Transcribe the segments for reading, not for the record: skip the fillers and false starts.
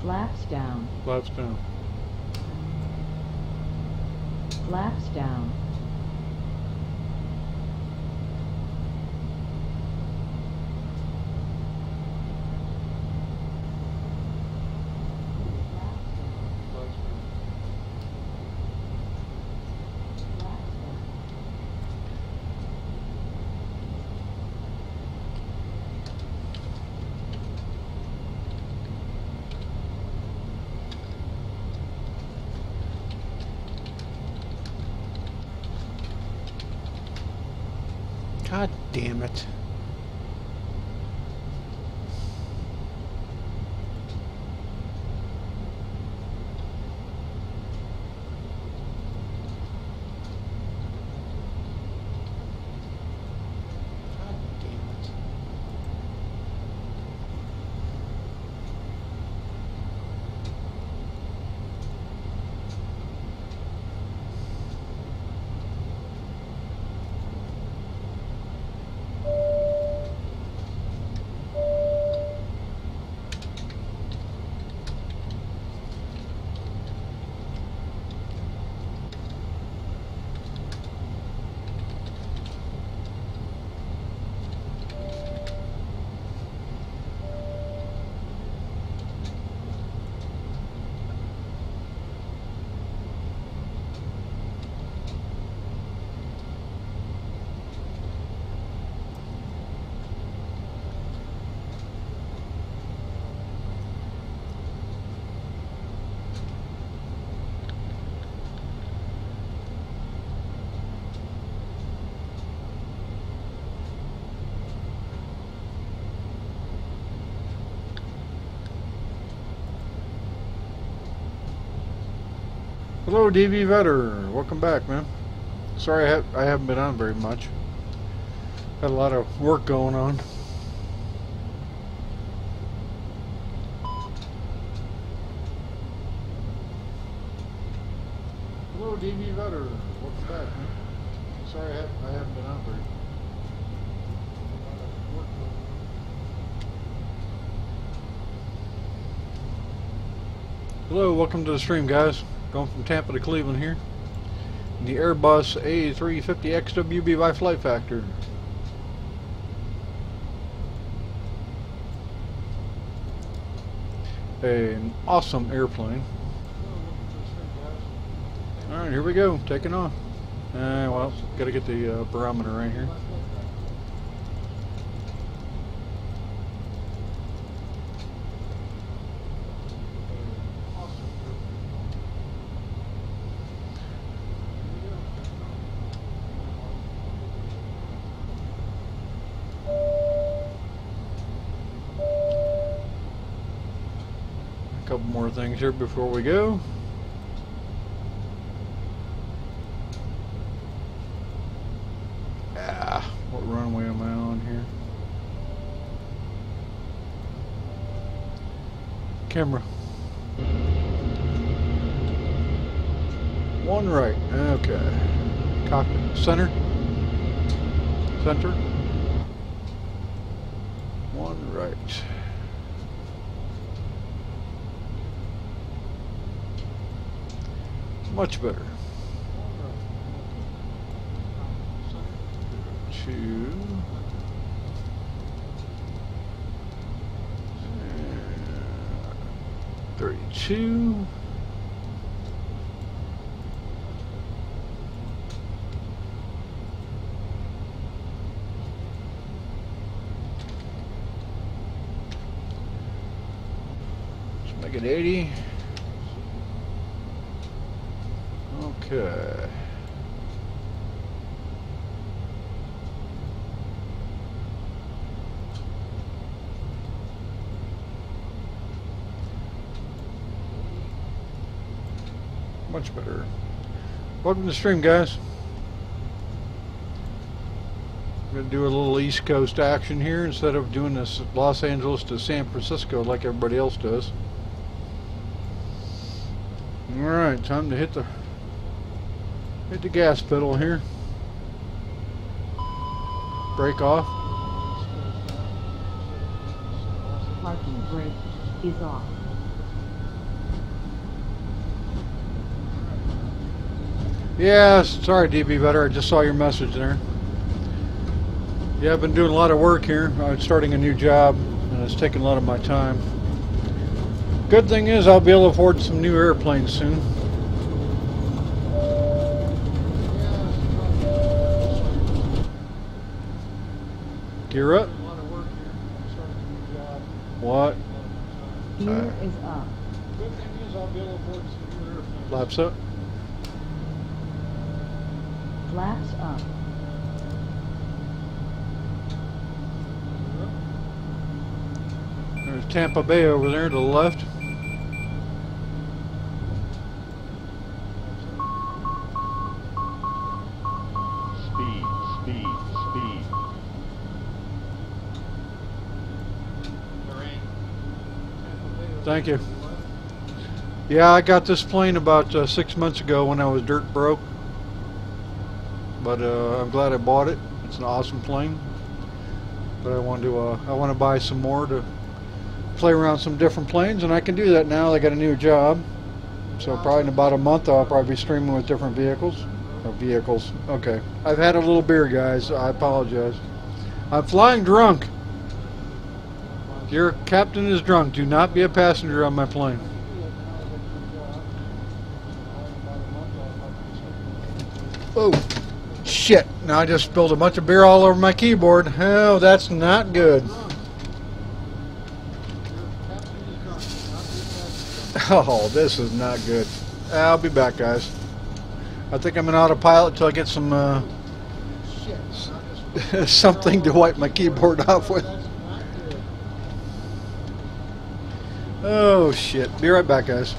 Flaps down. Flaps down. Flaps down. God damn it. Hello, DV Vetter. Welcome back, man. Sorry I haven't been on very much. Had a lot of work going on. Hello, DV Vetter. Welcome back, man. Sorry I haven't been on very much. Hello, welcome to the stream, guys. Going from Tampa to Cleveland here. The Airbus A350 XWB by Flight Factor. An awesome airplane. Alright, here we go. Taking off. Well, gotta get the barometer right here. Couple more things here before we go. What runway am I on here? Camera. One right. Okay. Cockpit. Center. Center. One right. Much better. 2. 32. Let's make it 80. Okay. Much better. Welcome to the stream, guys. I'm going to do a little East Coast action here instead of doing this Los Angeles to San Francisco like everybody else does. Alright, time to hit the gas pedal here. Brake off. Parking brake is off. Yeah, sorry, DB Vetter. I just saw your message there. Yeah, I've been doing a lot of work here. I'm starting a new job, and it's taking a lot of my time. Good thing is I'll be able to afford some new airplanes soon. Gear up. What? Gear is up. Good thing is I'll be able to afford some new airplanes. Flaps up. Flaps up. There's Tampa Bay over there to the left. Speed, speed, speed. Thank you. Yeah, I got this plane about 6 months ago when I was dirt broke. But I'm glad I bought it. It's an awesome plane. But I want to buy some more to play around some different planes, and I can do that now. I got a new job, so probably in about a month I'll probably be streaming with different vehicles. Okay. I've had a little beer, guys. I apologize. I'm flying drunk. Your captain is drunk. Do not be a passenger on my plane. Oh, shit. Now I just spilled a bunch of beer all over my keyboard. Oh, that's not good. Oh, this is not good. I'll be back, guys. I think I'm an autopilot until I get some something to wipe my keyboard off with. Oh, shit. Be right back, guys.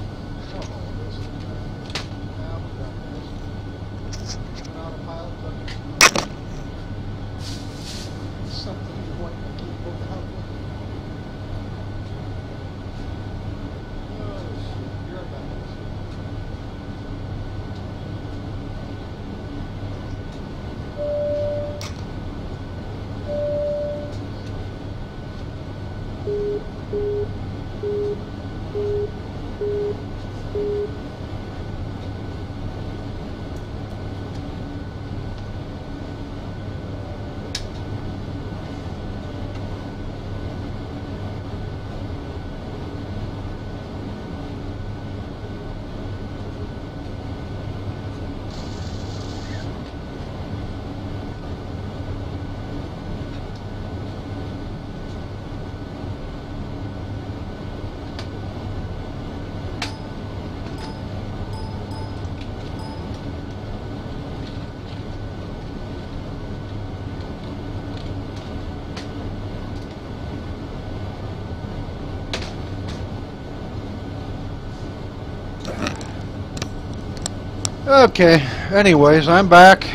Okay, anyways, I'm back.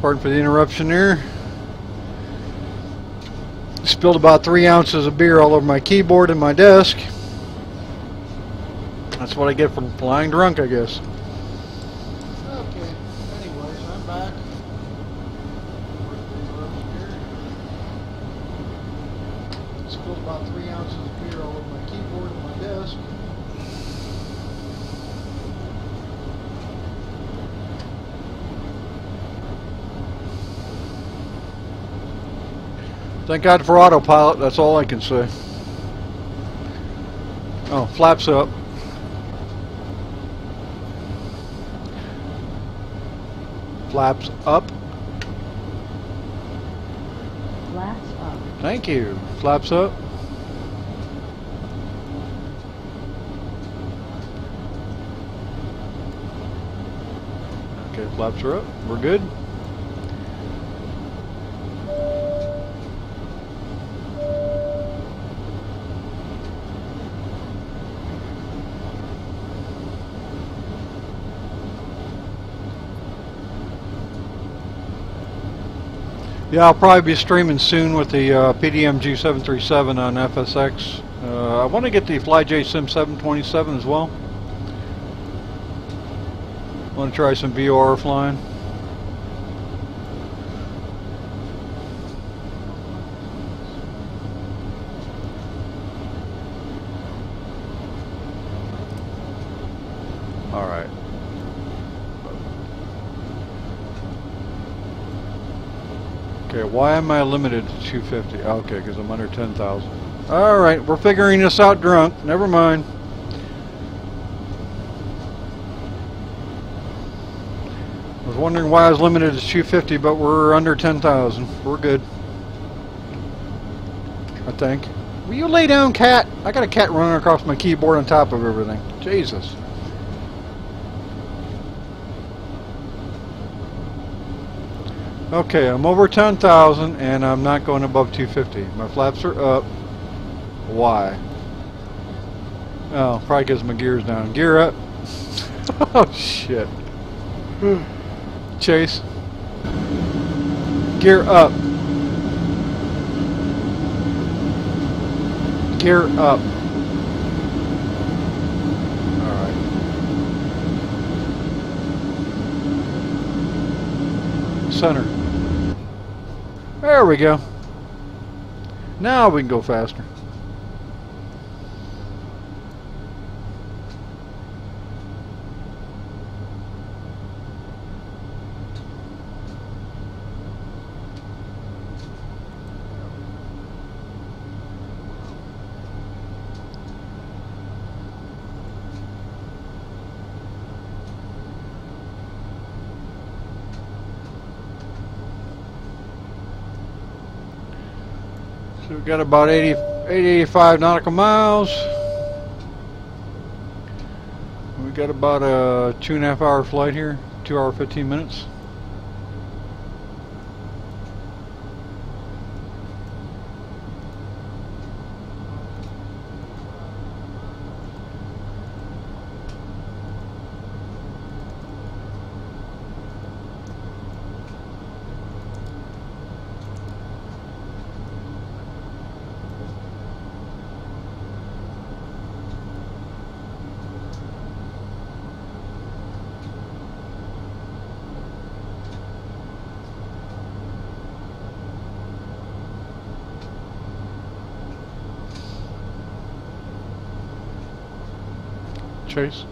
Pardon for the interruption there. Spilled about 3 ounces of beer all over my keyboard and my desk. That's what I get from flying drunk, I guess. Okay, anyways, I'm back. Spilled about 3 ounces of beer all over my keyboard and my desk. Thank God for autopilot, that's all I can say. Oh, flaps up. Flaps up. Flaps up. Thank you. Flaps up. Okay, flaps are up. We're good. Yeah, I'll probably be streaming soon with the PDMG 737 on FSX. I want to get the FlyJ Sim 727 as well. I want to try some VOR flying. Alright. Okay, why am I limited to 250? Okay, because I'm under 10,000. Alright, we're figuring this out drunk. Never mind. I was wondering why I was limited to 250, but we're under 10,000. We're good. I think. Will you lay down, cat? I got a cat running across my keyboard on top of everything. Jesus. Okay, I'm over 10,000 and I'm not going above 250. My flaps are up. Why? Oh, probably because my gear's down. Gear up. Oh, shit. Chase. Gear up. Gear up. Alright. Center. There we go. Now we can go faster. So we've got about 85 nautical miles. We got about a 2.5 hour flight here, 2 hour 15 minutes. Chase.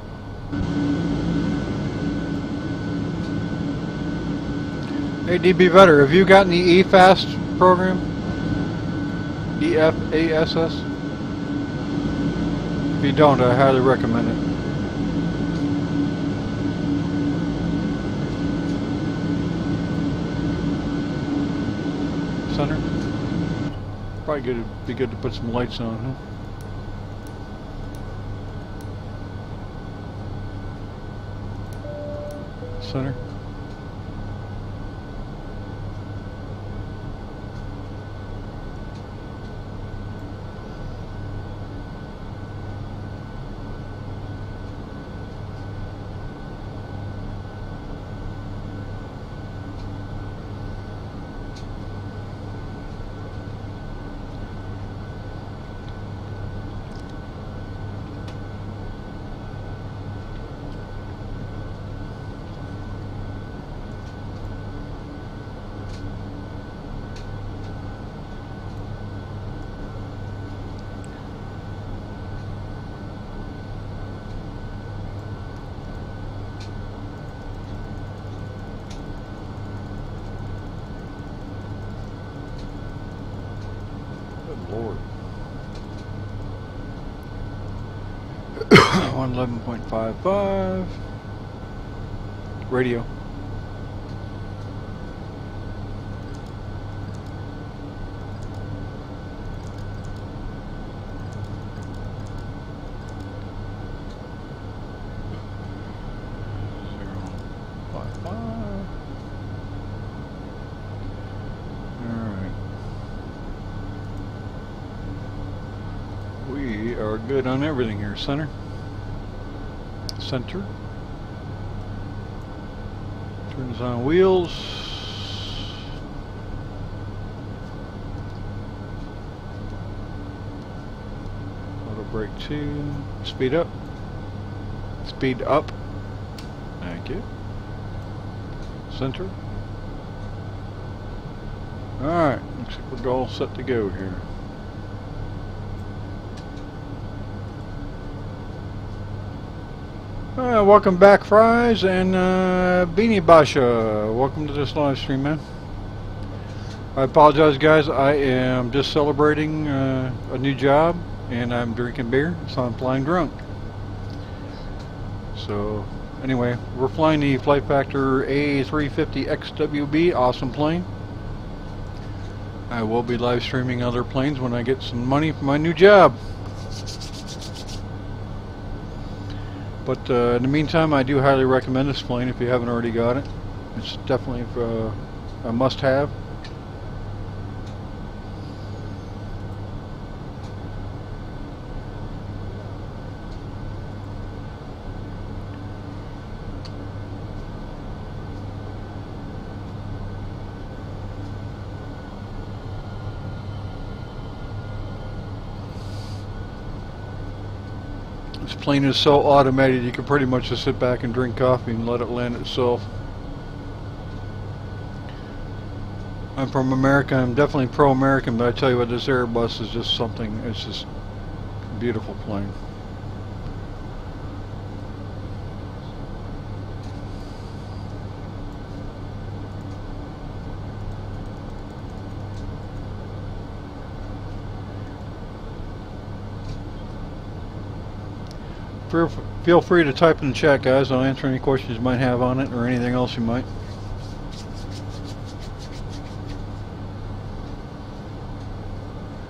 Hey DB Vetter, have you gotten the EFAST program? EFASS? If you don't, I highly recommend it. Center? Probably good. Be good to put some lights on, huh? Center. Lord. 111.55 radio. Are good on everything here. Center. Center. Turns on wheels. Auto brake 2. Speed up. Speed up. Thank you. Center. Alright, looks like we're all set to go here. Welcome back, Fries, and Beanie Basha. Welcome to this live stream, man. I apologize, guys. I am just celebrating a new job, and I'm drinking beer, so I'm flying drunk. So, anyway, we're flying the Flight Factor A350 XWB, awesome plane. I will be live streaming other planes when I get some money for my new job. But in the meantime, I do highly recommend this plane if you haven't already got it. It's definitely a must-have. This plane is so automated you can pretty much just sit back and drink coffee and let it land itself. I'm from America. I'm definitely pro-American, but I tell you what, this Airbus is just something. It's just a beautiful plane. Feel free to type in the chat, guys. I'll answer any questions you might have on it or anything else you might.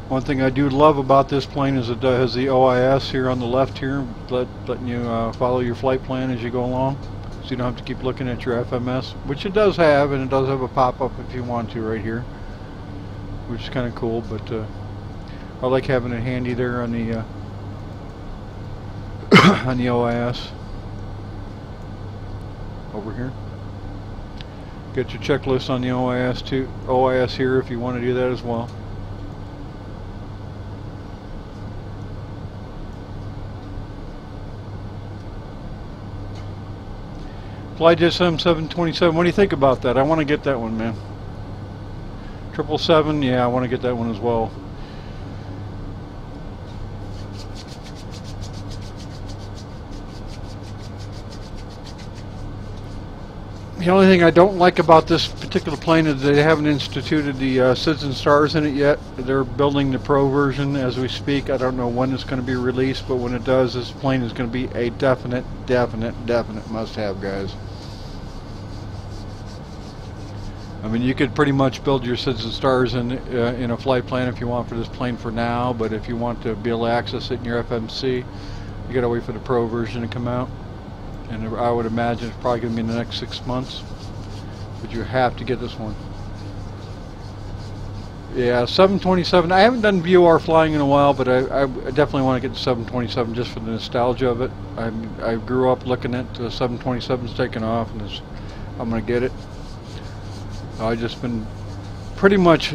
One thing I do love about this plane is it has the OIS here on the left here, letting you follow your flight plan as you go along, so you don't have to keep looking at your FMS, which it does have, and it does have a pop-up if you want to right here, which is kind of cool. But I like having it handy there on the on the OIS over here. Get your checklist on the OIS here if you want to do that as well. FlyJSM 727, what do you think about that? I want to get that one, man. 777, yeah, I want to get that one as well. The only thing I don't like about this particular plane is they haven't instituted the SIDS and stars in it yet. They're building the Pro version as we speak. I don't know when it's going to be released, but when it does, this plane is going to be a definite must-have, guys. I mean, you could pretty much build your SIDS and stars in a flight plan if you want for this plane for now, but if you want to be able to access it in your FMC, you got to wait for the Pro version to come out. And I would imagine it's probably going to be in the next 6 months. But you have to get this one. Yeah, 727. I haven't done VOR flying in a while, but I definitely want to get the 727 just for the nostalgia of it. I grew up looking at the 727s taking off, and I'm going to get it. I've just been pretty much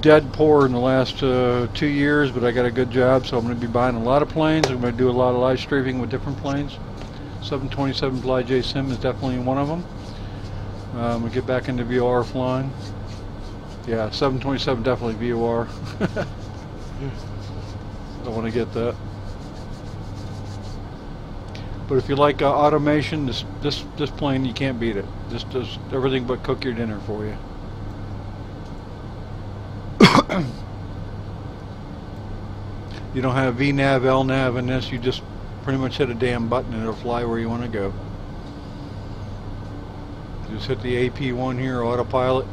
dead poor in the last 2 years, but I got a good job, so I'm going to be buying a lot of planes. I'm going to do a lot of live streaming with different planes. 727 FlyJSM is definitely one of them. We'll get back into VOR flying. Yeah, 727 definitely VOR. I want to get that. But if you like automation, this plane, you can't beat it. This does everything but cook your dinner for you. You don't have VNAV, LNAV in this. You just pretty much hit a damn button and it'll fly where you want to go. Just hit the AP1 here, autopilot.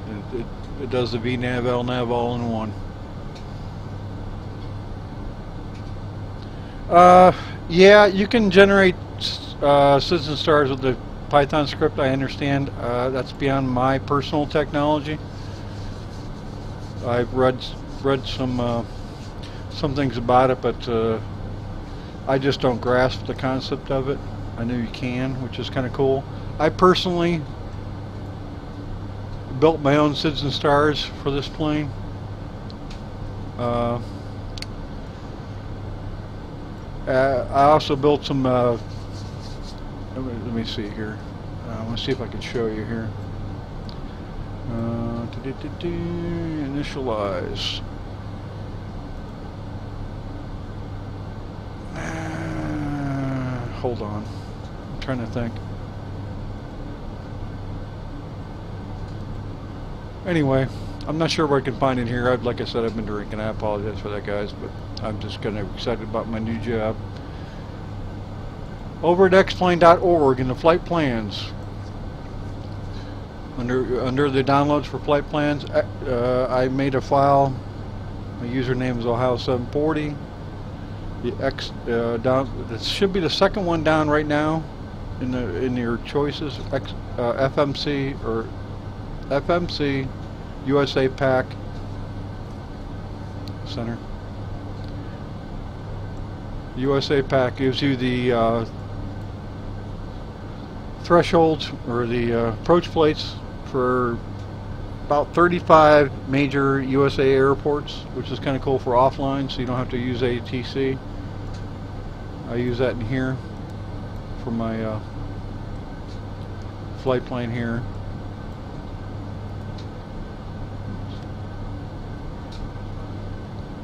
It does the VNAV, LNAV all in one. Yeah, you can generate SIDS and stars with the Python script. I understand. That's beyond my personal technology. I've read some things about it, but I just don't grasp the concept of it. I know you can, which is kind of cool. I personally built my own SIDS and stars for this plane. I also built some. Let me see here. I want to see if I can show you here. Initialize. Hold on. I'm trying to think. Anyway, I'm not sure where I can find it here. Like I said, I've been drinking. I apologize for that, guys, but I'm just kind of excited about my new job. Over at xplane.org in the flight plans, under the downloads for flight plans, I made a file. My username is Ohio740. This should be the second one down right now in your choices. FMC or FMC USA Pack Center. USA Pack gives you the thresholds or the approach plates for about 35 major USA airports, which is kind of cool for offline, so you don't have to use ATC. I use that in here for my flight plane here.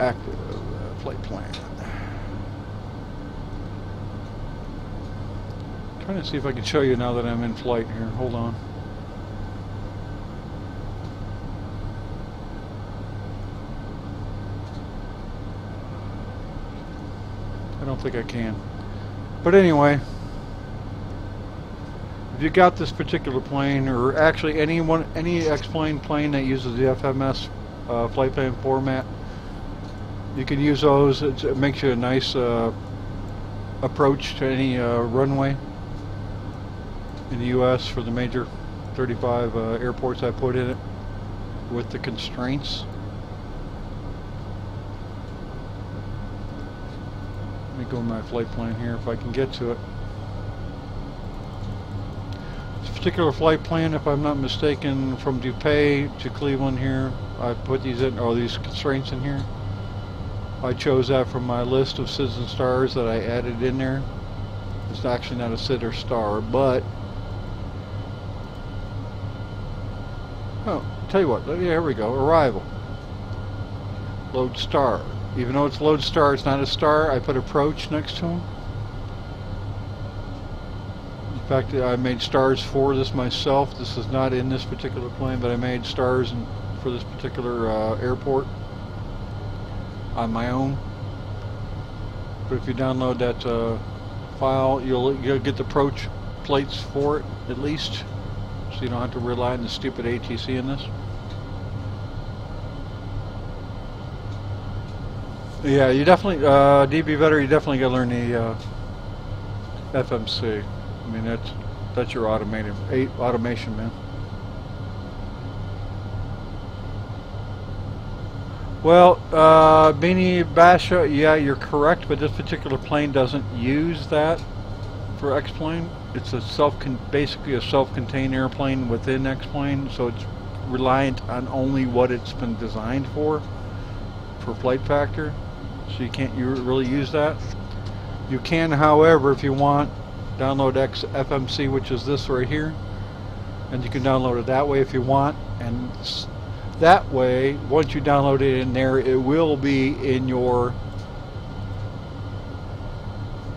Active flight plan. Trying to see if I can show you now that I'm in flight here. Hold on. I don't think I can. But anyway, if you got this particular plane, or actually any X-plane plane that uses the FMS flight plan format, you can use those. It makes you a nice approach to any runway in the U.S. for the major 35 airports I put in it with the constraints. Let me go to my flight plan here if I can get to it. This particular flight plan, if I'm not mistaken, from DuPay to Cleveland here, I put these in, or these constraints in here. I chose that from my list of SIDs and stars that I added in there. It's actually not a SID or star, but oh, tell you what, yeah, here we go. Arrival. Load star. Even though it's load star, it's not a star. I put approach next to them. In fact, I made stars for this myself. This is not in this particular plane, but I made stars for this particular airport on my own. But if you download that file, you'll get the approach plates for it at least, so you don't have to rely on the stupid ATC in this. Yeah, you definitely, DB Vetter, you definitely got to learn the FMC. I mean, that's your automation, man. Well, Beanie Basha, yeah, you're correct, but this particular plane doesn't use that for X-plane. It's basically a self-contained airplane within X-plane, so it's reliant on only what it's been designed for flight factor. So you can't really use that. You can, however, if you want, download FMC, which is this right here, and you can download it that way if you want, and that way, once you download it in there, it will be in your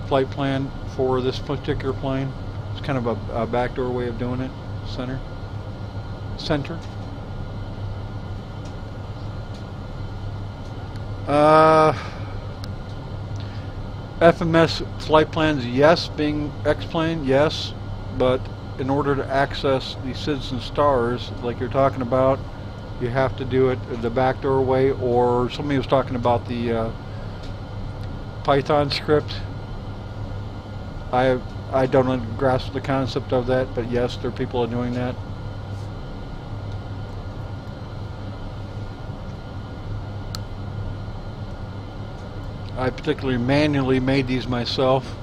flight plan for this particular plane. It's kind of a backdoor way of doing it. Center. FMS flight plans, yes. Being X-plane, yes. But in order to access the SIDs and stars, like you're talking about, you have to do it the backdoor way, or somebody was talking about the Python script. I don't grasp the concept of that, but yes, there are people are doing that. I particularly manually made these myself.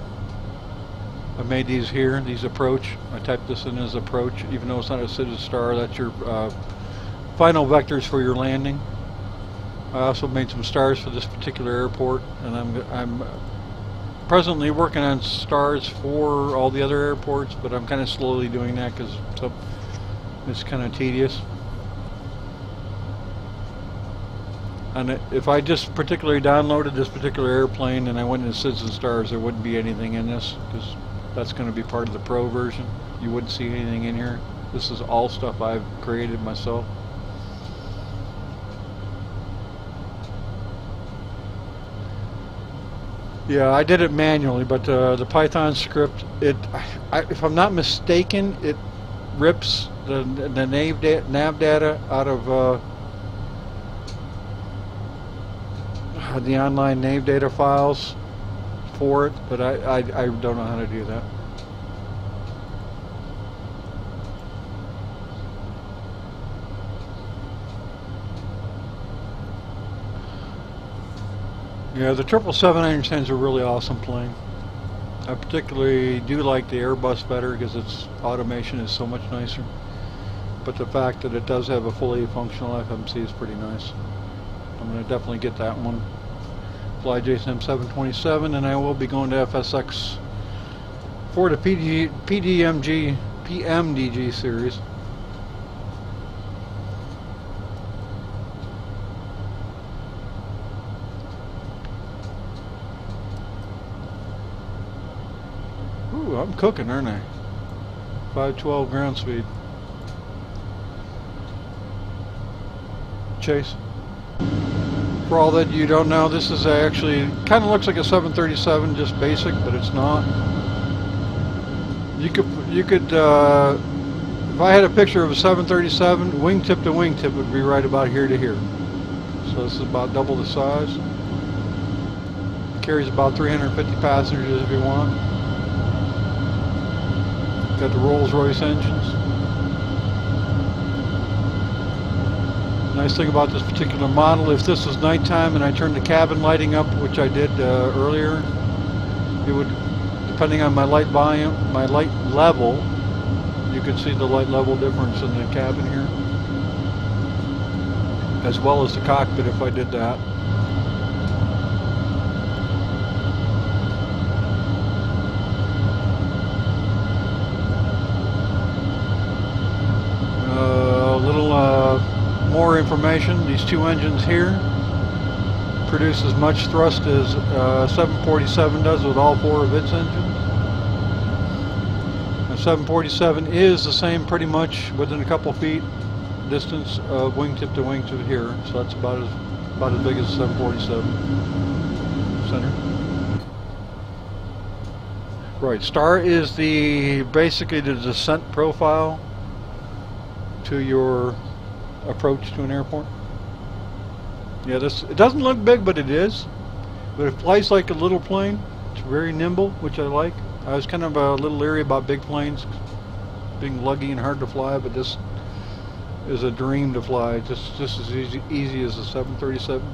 I made these here, these approach. I typed this in as approach, even though it's not a SID star. That's your final vectors for your landing. I also made some stars for this particular airport, and I'm presently working on stars for all the other airports, but I'm kind of slowly doing that because it's kind of tedious. And if I just particularly downloaded this particular airplane and I went into SIDs and stars, there wouldn't be anything in this, because that's going to be part of the pro version. You wouldn't see anything in here. This is all stuff I've created myself. Yeah, I did it manually, but the Python script, if I'm not mistaken, it rips the nav data out of the online nav data files for it, but I don't know how to do that. Yeah, the 777 I understand is a really awesome plane. I particularly do like the Airbus better because its automation is so much nicer. But the fact that it does have a fully functional FMC is pretty nice. I'm going to definitely get that one. Fly JSM 727, and I will be going to FSX for the PMDG series. Ooh, I'm cooking, aren't I? 512 ground speed. Chase. For all that you don't know, this is actually kind of looks like a 737, just basic, but it's not. You could if I had a picture of a 737, wingtip to wingtip would be right about here to here. So this is about double the size. Carries about 350 passengers if you want. Got the Rolls-Royce engines. Nice thing about this particular model, if this was nighttime and I turned the cabin lighting up, which I did earlier, it would, depending on my light volume, my light level, you could see the light level difference in the cabin here, as well as the cockpit if I did that. More information. These two engines here produce as much thrust as 747 does with all four of its engines. The 747 is the same pretty much within a couple feet distance of wingtip to wingtip here, so that's about as big as 747 center. Right, star is basically the descent profile to your approach to an airport. Yeah, it doesn't look big, but it is. But it flies like a little plane. It's very nimble, which I like. I was kind of a little leery about big planes being luggy and hard to fly, but this is a dream to fly. Just as easy as a 737.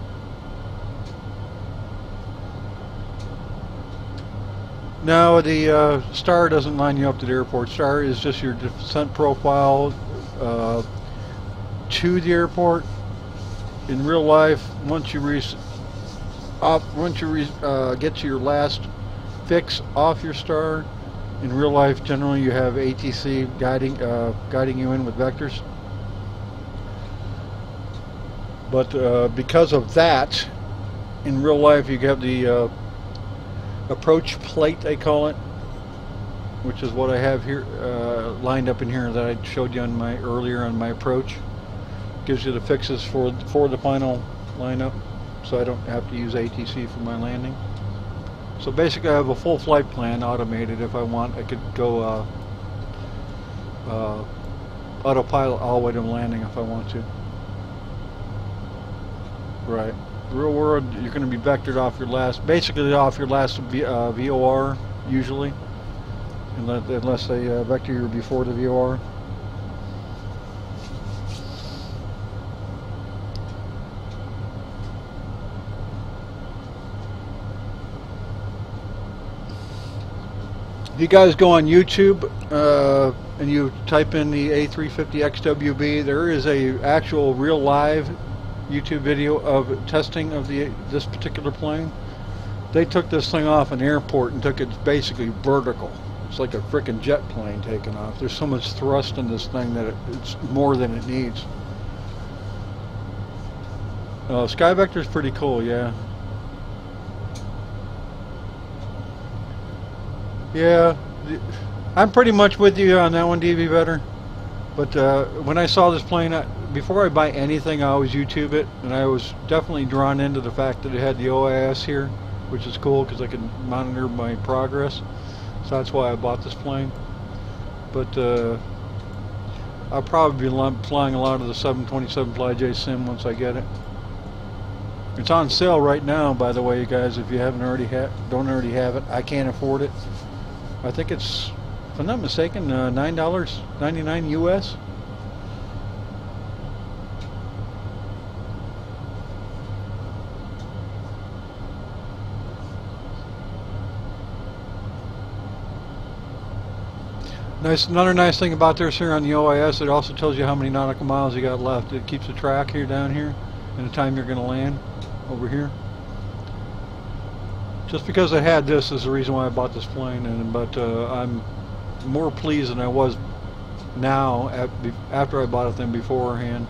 No, the star doesn't line you up to the airport. Star is just your descent profile to the airport. In real life, once you get to your last fix off your star, in real life generally you have ATC guiding you in with vectors. But because of that, in real life you have the approach plate, they call it, which is what I have here lined up in here that I showed you on earlier on my approach. Gives you the fixes for the final lineup, so I don't have to use ATC for my landing. So basically I have a full flight plan automated. If I want, I could go autopilot all the way to landing if I want to. Right. Real world, you're going to be vectored off your last, basically off your last VOR usually, unless they vector you before the VOR. If you guys go on YouTube and you type in the A350 XWB, there is a actual real live YouTube video of testing of this particular plane. They took this thing off an airport and took it basically vertical. It's like a frickin' jet plane taking off. There's so much thrust in this thing that it's more than it needs. Sky Vector's pretty cool, yeah. Yeah, I'm pretty much with you on that one, DV Vetter. But when I saw this plane, before I buy anything, I always YouTube it, and I was definitely drawn into the fact that it had the OIS here. which is cool because I can monitor my progress. So that's why I bought this plane. But I'll probably be flying a lot of the 727 FlyJ Sim once I get it. It's on sale right now, by the way, you guys. If you haven't don't already have it, I can't afford it. I think it's, if I'm not mistaken, $9.99 US. Another nice thing about this here on the OIS, it also tells you how many nautical miles you got left. It keeps a track here down here and the time you're going to land over here. Just because I had this is the reason why I bought this plane, but I'm more pleased than I was now after I bought it than beforehand.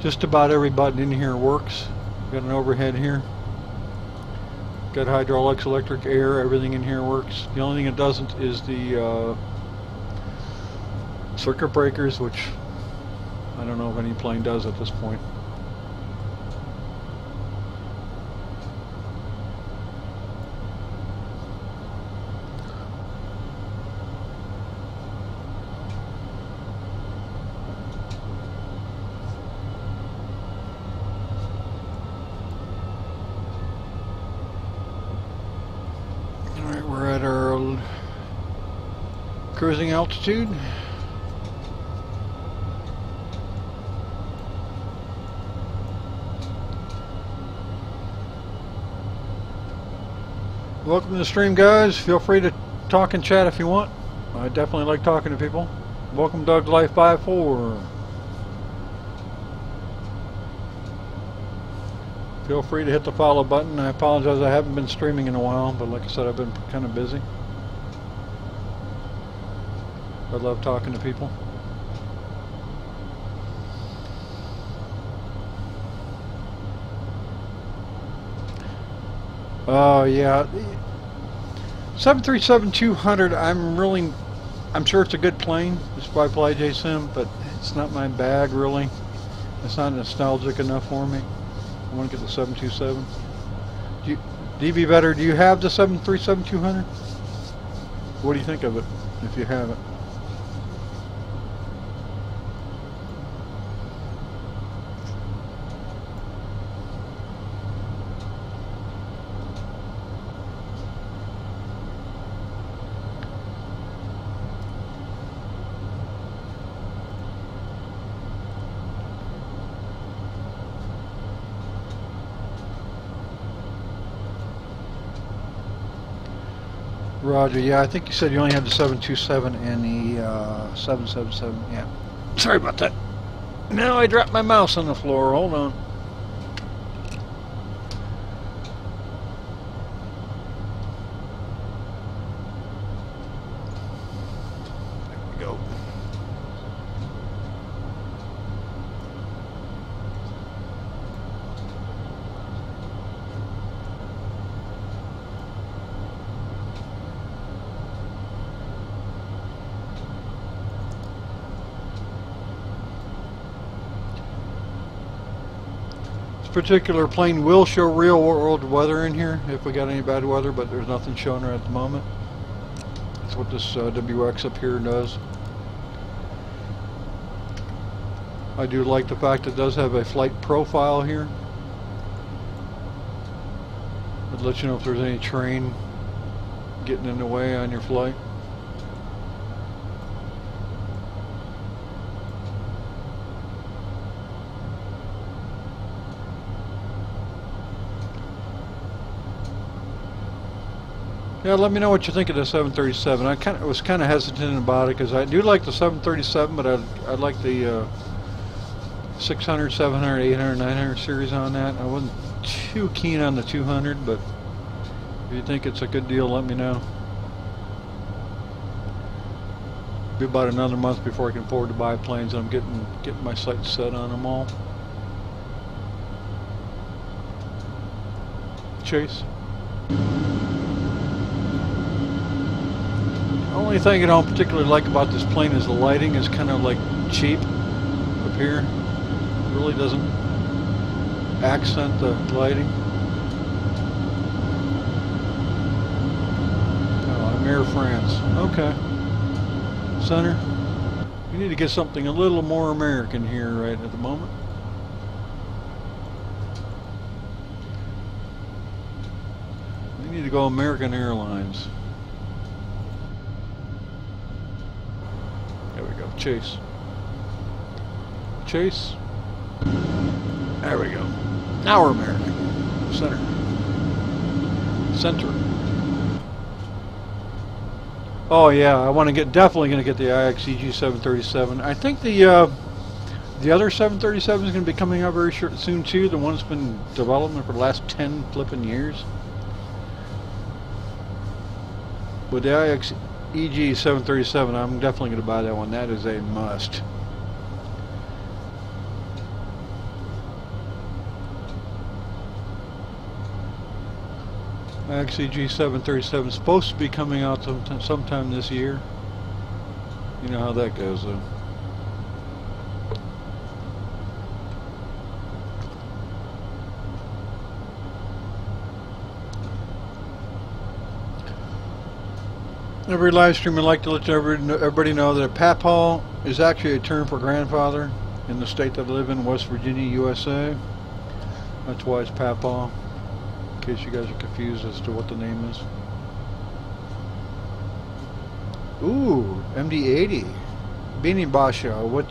Just about every button in here works. Got an overhead here. Got hydraulics, electric, air, everything in here works. The only thing it doesn't is the circuit breakers, which I don't know if any plane does at this point. We're at our cruising altitude. Welcome to the stream, guys. Feel free to talk and chat if you want. I definitely like talking to people. Welcome, Doug Life by 4. Feel free to hit the follow button. I apologize, I haven't been streaming in a while, but like I said, I've been kind of busy. I love talking to people. Yeah. 737-200, I'm sure it's a good plane. It's by FlyJ Sim, but it's not my bag really. It's not nostalgic enough for me. I want to get the 727. DB Vetter, do you have the 737-200? What do you think of it, if you have it? Roger, yeah, I think you said you only had the 727 and the 777, yeah. Sorry about that. Now I dropped my mouse on the floor, hold on. There we go. Particular plane will show real world weather in here if we got any bad weather, but there's nothing showing right at the moment. That's what this WX up here does. I do like the fact it does have a flight profile here. It lets you know if there's any terrain getting in the way on your flight. Yeah, let me know what you think of the 737. I was kind of hesitant about it because I do like the 737, but I like the 600, 700, 800, 900 series on that. I wasn't too keen on the 200, but if you think it's a good deal, let me know. Be about another month before I can afford to buy planes. I'm getting my sights set on them all. Chase. The only thing I don't particularly like about this plane is the lighting is kind of like cheap up here. It really doesn't accent the lighting. Air France. Okay. Center. We need to get something a little more American here right at the moment. We need to go American Airlines. There we go. Chase. Chase. There we go. Now we're American. Center. Center. Oh yeah, I want to get, definitely going to get the IXEG 737. I think the other 737 is going to be coming out very soon too. The one that's been in development for the last 10 flipping years. With the IXEG 737, I'm definitely going to buy that one. That is a must. IXEG 737 is supposed to be coming out sometime this year. You know how that goes though. Every live stream I'd like to let everybody know that a papaw is actually a term for grandfather in the state that I live in, West Virginia, USA. That's why it's papaw. In case you guys are confused as to what the name is. Ooh, MD-80. Beanie Basha. What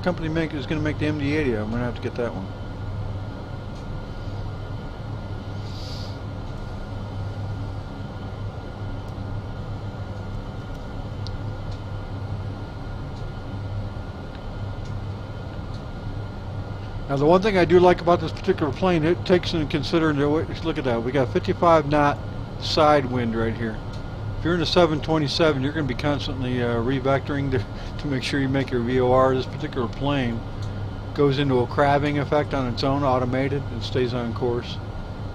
company is going to make the MD-80? I'm going to have to get that one. Now the one thing I do like about this particular plane, it takes into consideration, look at that, we got 55 knot side wind right here. If you're in a 727, you're going to be constantly revectoring to make sure you make your VOR. This particular plane goes into a crabbing effect on its own, automated, and stays on course,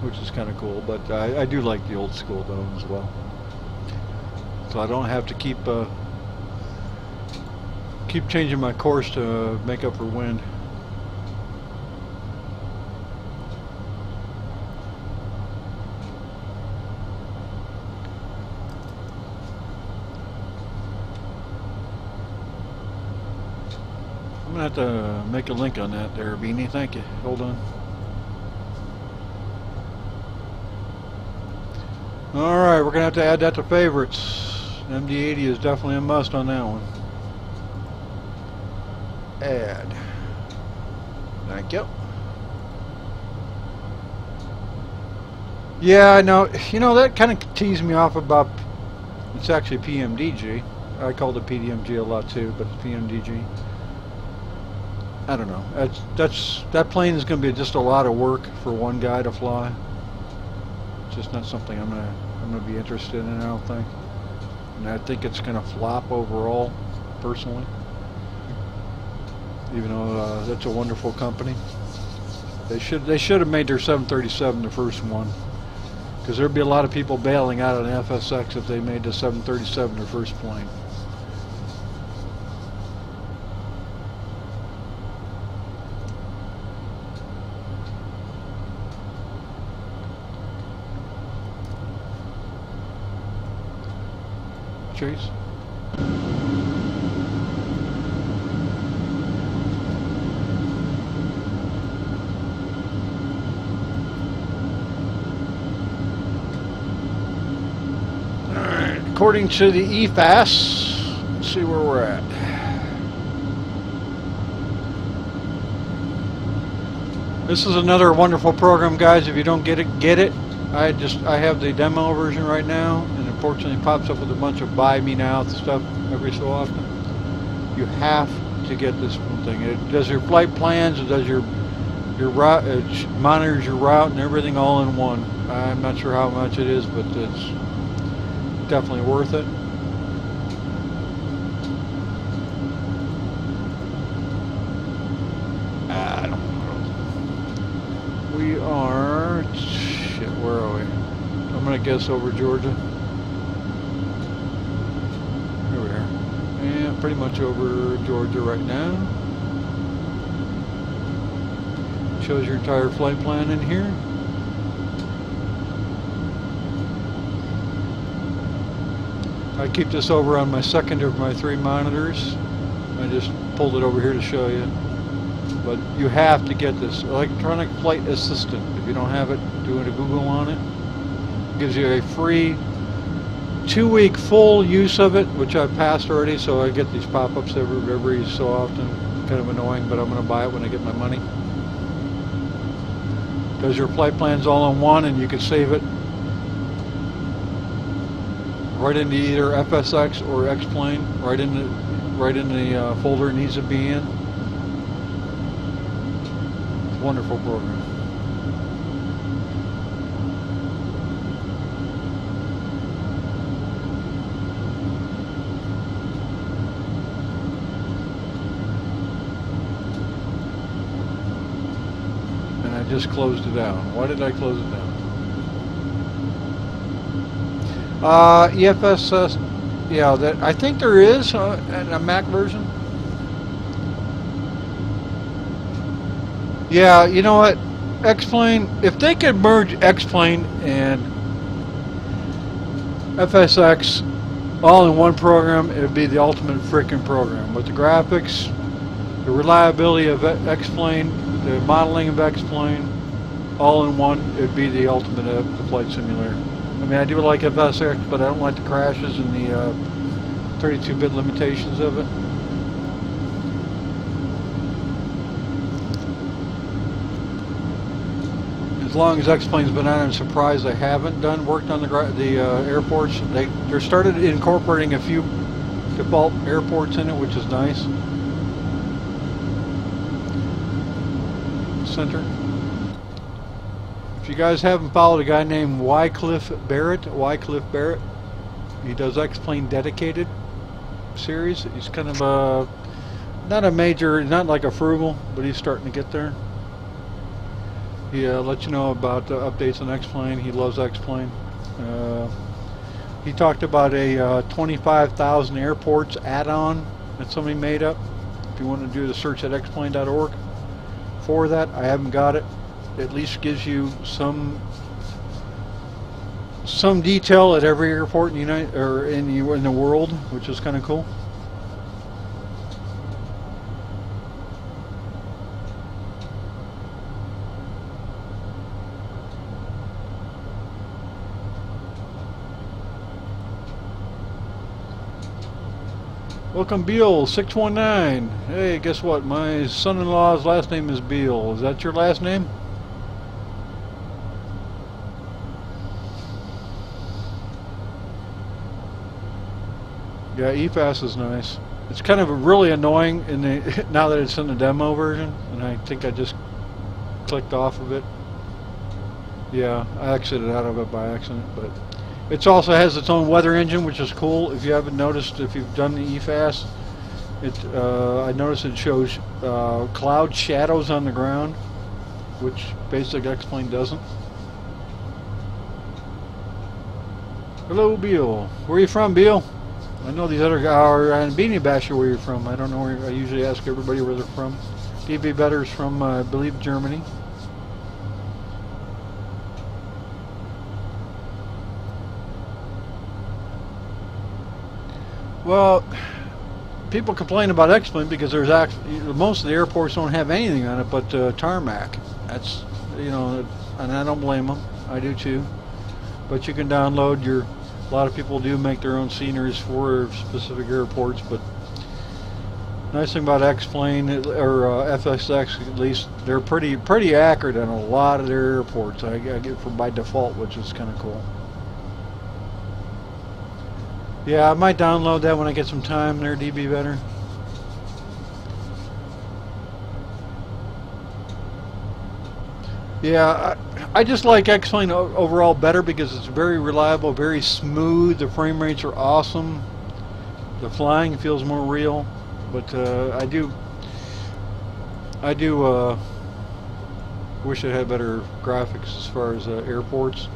which is kind of cool. But I do like the old school though as well. So I don't have to keep changing my course to make up for wind. I'm going to have to make a link on that there, Beanie. Thank you. Hold on. Alright, we're going to have to add that to favorites. MD-80 is definitely a must on that one. Add. Thank you. Yeah, I know. You know, that kind of teased me off about... It's actually PMDG. I called it PDMG a lot too, but it's PMDG. I don't know. That plane is going to be just a lot of work for one guy to fly. It's just not something I'm gonna be interested in, I don't think. And I think it's going to flop overall, personally. Even though that's a wonderful company. They should have made their 737 the first one, because there'd be a lot of people bailing out on FSX if they made the 737 their first plane. Chase. Alright, according to the EFAS, let's see where we're at. This is another wonderful program, guys. If you don't get it, get it. I have the demo version right now, and unfortunately it pops up with a bunch of buy me now stuff every so often. You have to get this one thing. It does your flight plans, it does your route, it monitors your route and everything all in one. I'm not sure how much it is, but it's definitely worth it. I don't know. We are, shit, where are we? I'm gonna guess over Georgia. Here we are. And pretty much over Georgia right now. Shows your entire flight plan in here. I keep this over on my second of my 3 monitors. I just pulled it over here to show you. But you have to get this electronic flight assistant. If you don't have it, doing a Google on it. It gives you a free 2-week full use of it, which I've passed already, so I get these pop-ups every so often. Kind of annoying, but I'm going to buy it when I get my money. Because your flight plan's all in one, and you can save it right into either FSX or X-Plane, right in the folder it needs to be in. It's a wonderful program. And I just closed it down. Why did I close it down? EFSS, yeah, that I think there is a Mac version. Yeah, you know what? X-Plane, if they could merge X-Plane and FSX all in one program, it would be the ultimate freaking program. With the graphics, the reliability of X-Plane, the modeling of X-Plane, all in one, it would be the ultimate flight simulator. I mean, I do like FSX, but I don't like the crashes and the 32-bit limitations of it. As long as X-Plane's been on, I'm surprised they haven't worked on the airports. They're started incorporating a few default airports in it, which is nice. Center. If you guys haven't followed a guy named Wycliffe Barrett, he does X-Plane dedicated series. He's kind of not a major, not like a frugal, but he's starting to get there. He lets you know about updates on X-Plane. He loves X-Plane. He talked about a 25,000 airports add-on that somebody made up. If you want to do the search at xplane.org for that, I haven't got it. At least gives you some detail at every airport in the world, which is kind of cool. Welcome, Beal 619. Hey, guess what? My son-in-law's last name is Beal. Is that your last name? Yeah, EFAS is nice. It's kind of really annoying now that it's in the demo version, and I think I just clicked off of it. Yeah, I exited out of it by accident, but it also has its own weather engine, which is cool. If you haven't noticed, if you've done the EFAS, I noticed it shows cloud shadows on the ground, which basic X-Plane doesn't. Hello, Beal. Where are you from, Beal? I know these other guys are on Beanie Basher where you're from. I don't know where. I usually ask everybody where they're from. DB Better's from, I believe, Germany. Well, people complain about X-Plane because there's actually most of the airports don't have anything on it but tarmac. That's, you know, and I don't blame them. I do too. But you can download your. A lot of people do make their own sceneries for specific airports, but nice thing about X-Plane or FSX, at least, they're pretty accurate on a lot of their airports. I get from by default, which is kind of cool. Yeah, I might download that when I get some time there, DB Better. Yeah, I just like X-Plane overall better because it's very reliable, very smooth. The frame rates are awesome. The flying feels more real, but I do wish it had better graphics as far as airports.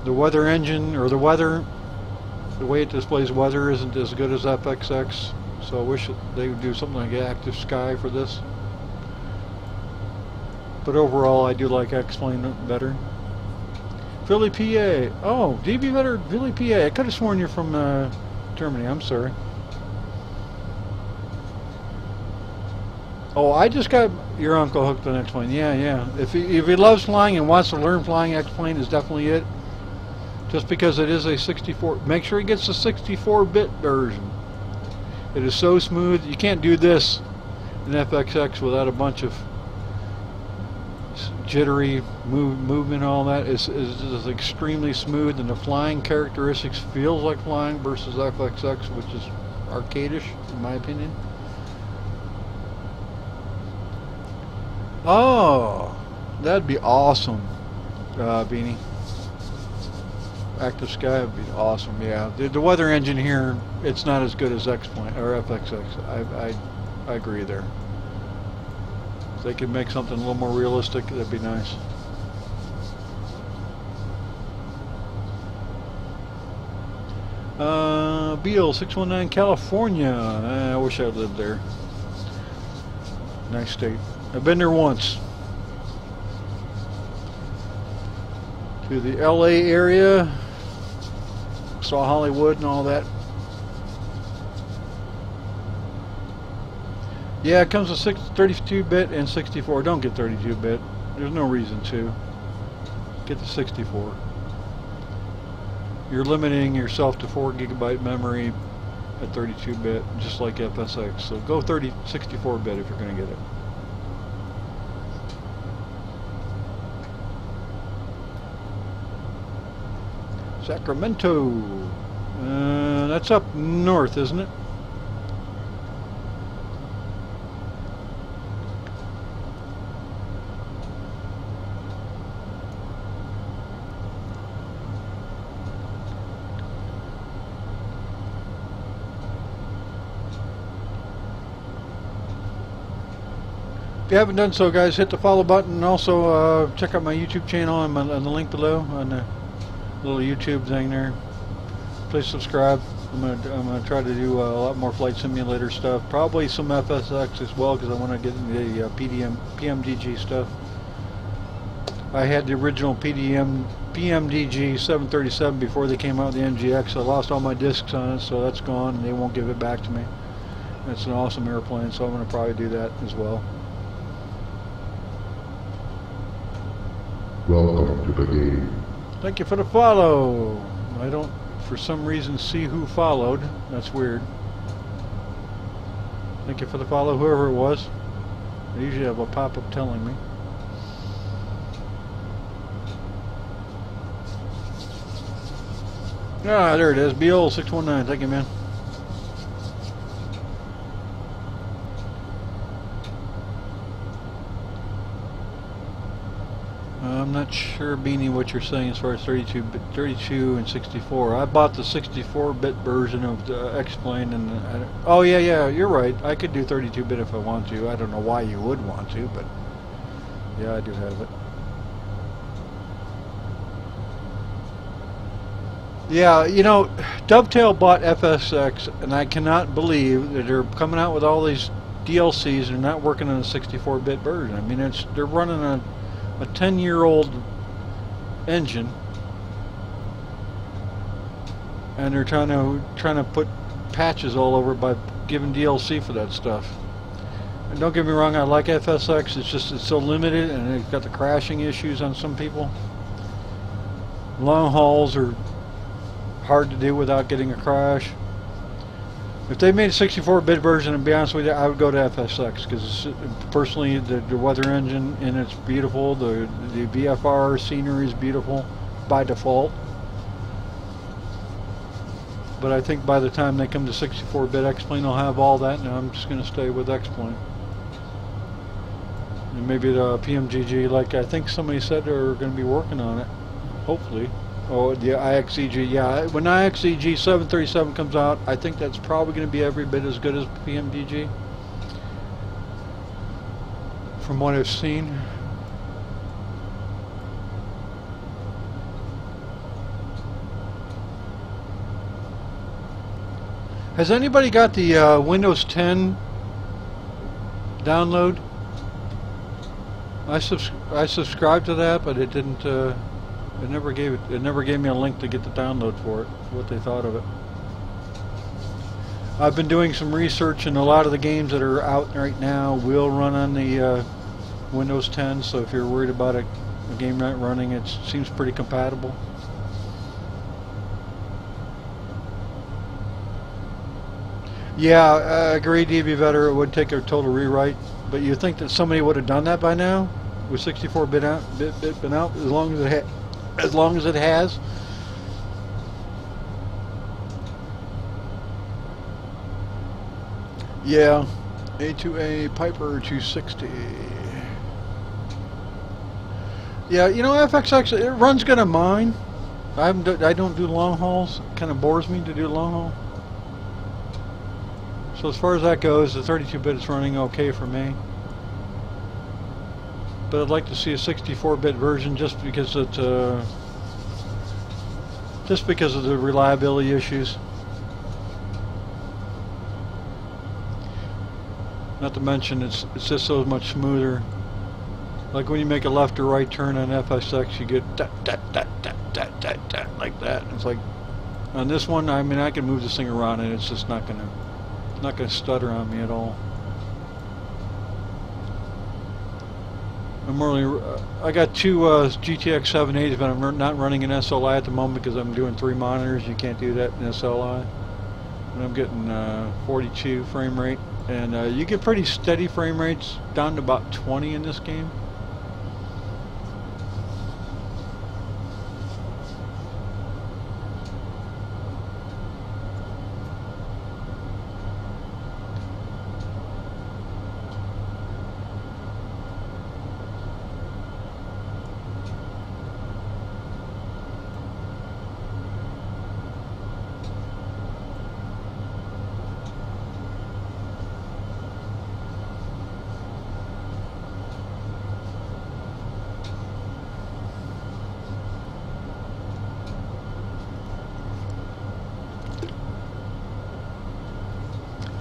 The weather engine or the way it displays weather isn't as good as FXX, so I wish they would do something like Active Sky for this. But overall, I do like X-Plane better. Philly, PA. Oh, DB Better, Philly, PA. I could have sworn you're from Germany. I'm sorry. Oh, I just got your uncle hooked on X-Plane. Yeah, yeah. If he loves flying and wants to learn flying, X-Plane is definitely it. Just because it is a 64, make sure he gets the 64-bit version. It is so smooth. You can't do this in FXX without a bunch of jittery movement and all that. It's just extremely smooth, and the flying characteristics feels like flying versus FXX, which is arcadish in my opinion. Oh, that'd be awesome, Beanie. Active Sky would be awesome. Yeah, the weather engine here, it's not as good as X-Plane or FXX. I agree there. If they could make something a little more realistic, that'd be nice. Beal 619 California. I wish I lived there. Nice state. I've been there once. To the LA area. Saw Hollywood and all that. Yeah, it comes with 32-bit and 64. Don't get 32-bit. There's no reason to. Get the 64. You're limiting yourself to 4 GB memory at 32-bit, just like FSX. So go 64-bit if you're going to get it. Sacramento. That's up north, isn't it? If you haven't done so, guys, hit the follow button, and also check out my YouTube channel on the link below on the little YouTube thing there. Please subscribe. I'm gonna try to do a lot more flight simulator stuff, probably some FSX as well, because I want to get into the PMDG stuff. I had the original PMDG 737 before they came out with the NGX. I lost all my discs on it, so that's gone, and they won't give it back to me. It's an awesome airplane, so I'm gonna probably do that as well. Welcome to the game. Thank you for the follow. I don't, for some reason, see who followed. That's weird. Thank you for the follow, whoever it was. I usually have a pop-up telling me. Ah, there it is. BL619. Thank you, man. I'm not sure, Beanie, what you're saying as far as 32 and 64. I bought the 64-bit version of the X-Plane, and oh yeah, you're right. I could do 32-bit if I want to. I don't know why you would want to, but yeah, I do have it. Yeah, you know, Dovetail bought FSX, and I cannot believe that they're coming out with all these DLCs and not working on a 64-bit version. I mean, they're running a 10-year-old engine, and they're trying to put patches all over by giving DLC for that stuff. And don't get me wrong, I like FSX. It's so limited, and it's got the crashing issues on some people. Long hauls are hard to do without getting a crash. If they made a 64-bit version, and be honest with you, I would go to FSX, because personally the weather engine, and it's beautiful. The VFR scenery is beautiful by default. But I think by the time they come to 64-bit X-Plane, they'll have all that, and I'm just going to stay with X-Plane. And maybe the PMGG, like I think somebody said they're going to be working on it, hopefully. Oh, the IXEG, yeah. When IXEG 737 comes out, I think that's probably going to be every bit as good as PMDG, from what I've seen. Has anybody got the Windows 10 download? I subscribed to that, but it didn't. It never gave me a link to get the download for it. What they thought of it. I've been doing some research, and a lot of the games that are out right now will run on the Windows 10. So if you're worried about a game not running, it seems pretty compatible. Yeah, I agree, DB Vetter. It would take a total rewrite, but you think that somebody would have done that by now with 64-bit out, been out as long as it has. Yeah, A2A Piper 260. Yeah, you know, FXX, it runs good on mine. I don't do long hauls. It kind of bores me to do long haul. So as far as that goes, the 32-bit is running okay for me. But I'd like to see a 64-bit version just because of the reliability issues. Not to mention it's just so much smoother. Like when you make a left or right turn on FSX, you get dat, dat, dat, dat, dat, dat, dat, like that. It's like on this one, I mean, I can move this thing around and it's just not gonna stutter on me at all. I got two GTX 780s, but I'm not running an SLI at the moment because I'm doing 3 monitors. You can't do that in SLI. And I'm getting 42 frame rate, and you get pretty steady frame rates down to about 20 in this game.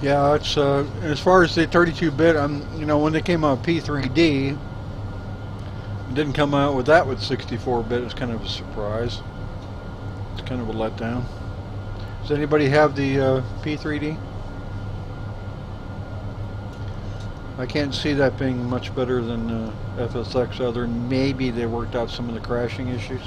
Yeah, it's as far as the 32-bit, you know, when they came out with P3D, it didn't come out with that with 64-bit. It's kind of a surprise. It's kind of a letdown. Does anybody have the P3D? I can't see that being much better than FSX, other than maybe they worked out some of the crashing issues.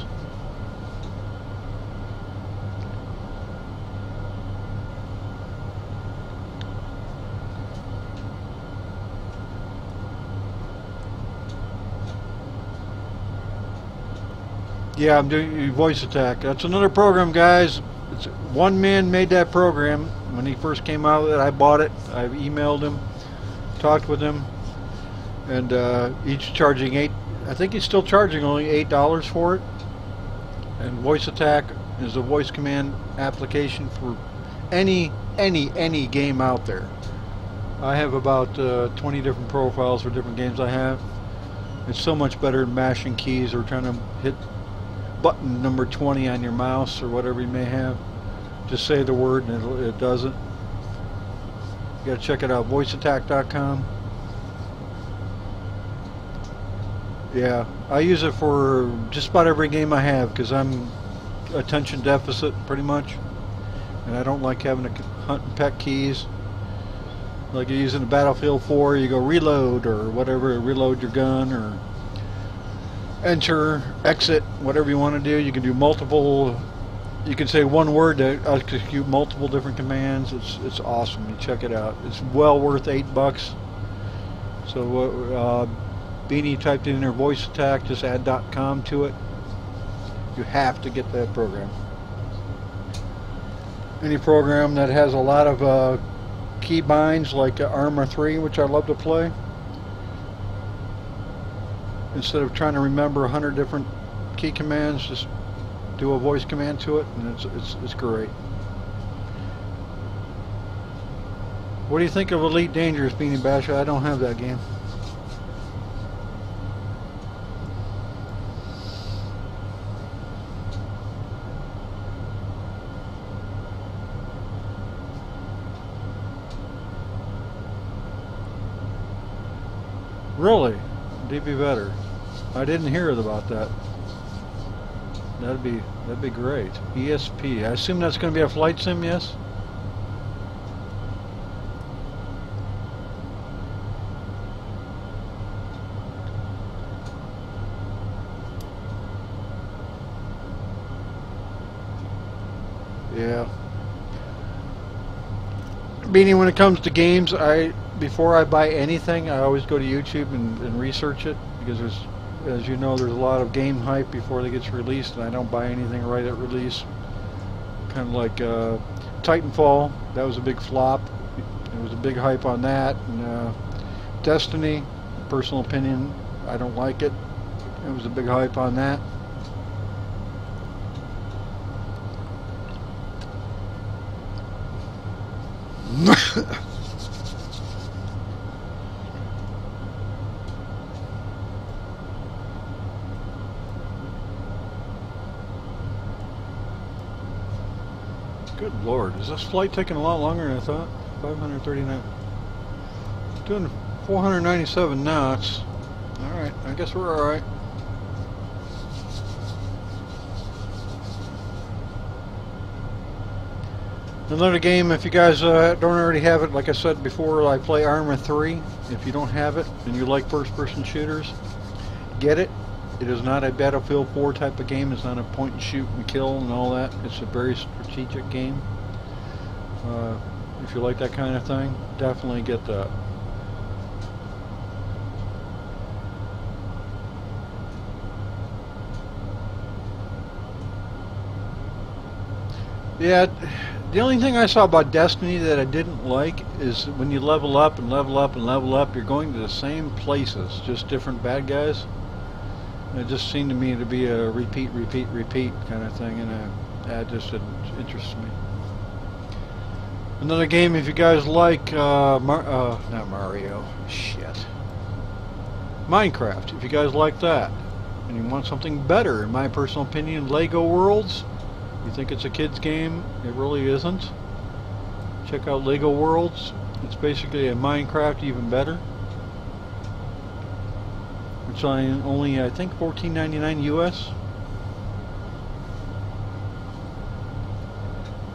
Yeah, I'm doing voice attack. That's another program, guys. It's one man made that program when he first came out with it. I bought it. I emailed him, talked with him, and each charging I think he's still charging only $8 for it. And voice attack is a voice command application for any game out there. I have about 20 different profiles for different games I have. It's so much better than mashing keys or trying to hit button number 20 on your mouse or whatever you may have. Just say the word and it does it. You gotta check it out, voiceattack.com. Yeah, I use it for just about every game I have because I'm attention deficit pretty much, and I don't like having to hunt and peck keys. Like you're using a Battlefield 4, you go reload or whatever, reload your gun or enter, exit, whatever you want to do. You can do multiple, you can say one word to execute multiple different commands. It's awesome. You check it out. It's well worth $8. So Beanie typed in their voice attack, just add .com to it. You have to get that program. Any program that has a lot of key binds like Arma 3, which I love to play. Instead of trying to remember 100 different key commands, just do a voice command to it, and it's great. What do you think of Elite Dangerous, Beanie Basher? I don't have that game. Really? DB Vetter. I didn't hear about that. That'd be great. ESP. I assume that's going to be a flight sim, yes? Meaning when it comes to games, before I buy anything, I always go to YouTube and research it, because there's, as you know, there's a lot of game hype before they gets released, and I don't buy anything right at release. Kind of like Titanfall, that was a big flop. There was a big hype on that. And Destiny, personal opinion, I don't like it. It was a big hype on that. Good Lord, is this flight taking a lot longer than I thought? 539. Doing 497 knots. Alright, I guess we're alright. Another game, if you guys don't already have it, like I said before, I play Arma 3. If you don't have it and you like first-person shooters, get it. It is not a Battlefield 4 type of game. It's not a point and shoot and kill and all that. It's a very strategic game. If you like that kind of thing, definitely get that. Yeah, the only thing I saw about Destiny that I didn't like is when you level up and level up and level up, you're going to the same places, just different bad guys. And it just seemed to me to be a repeat kind of thing, and that just didn't interest me. Another game, if you guys like, not Mario, shit. Minecraft, if you guys like that, and you want something better, in my personal opinion, Lego Worlds. You think it's a kid's game? It really isn't. Check out Lego Worlds. It's basically a Minecraft, even better. It's only, I think, $14.99 US.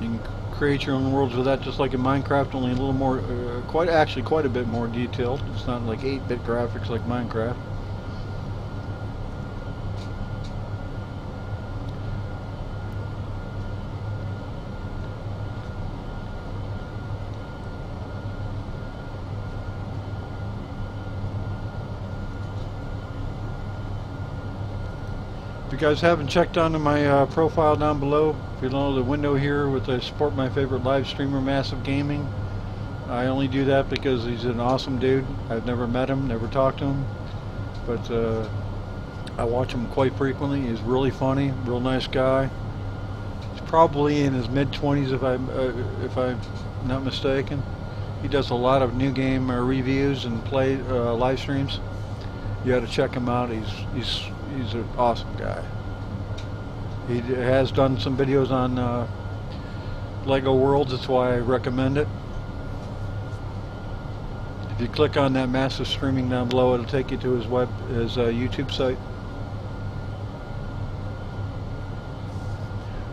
You can create your own worlds with that, just like in Minecraft, only a little more, quite a bit more detailed. It's not like 8-bit graphics like Minecraft. If you guys haven't checked onto my profile down below, if you know the window here with the support my favorite live streamer, Massive Gaming, I only do that because he's an awesome dude. I've never met him, never talked to him, but I watch him quite frequently. He's really funny, real nice guy. He's probably in his mid-20s if I'm not mistaken. He does a lot of new game reviews and play live streams. You got to check him out. He's an awesome guy. He has done some videos on Lego Worlds. That's why I recommend it. If you click on that massive streaming down below, it'll take you to his YouTube site.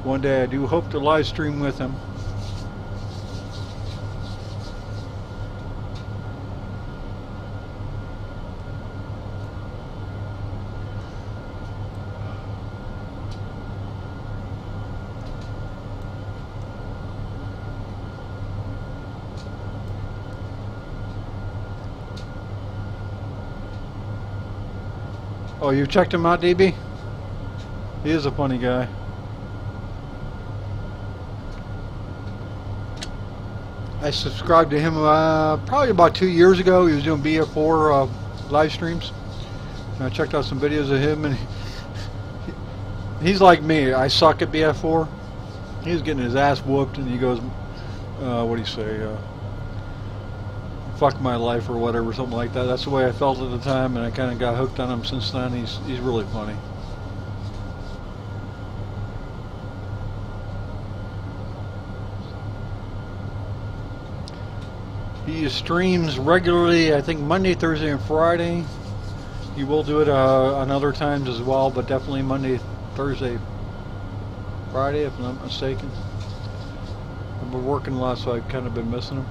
One day I do hope to live stream with him. Oh, you checked him out, DB? He is a funny guy. I subscribed to him probably about 2 years ago. He was doing BF4 live streams. And I checked out some videos of him, and he's like me. I suck at BF4. He was getting his ass whooped, and he goes, what do you say? Fuck my life or whatever, something like that. That's the way I felt at the time, and I kind of got hooked on him since then. He's really funny. He streams regularly, I think Monday, Thursday, and Friday. He will do it on other times as well, but definitely Monday, Thursday, Friday, if I'm not mistaken. I've been working a lot, so I've kind of been missing him.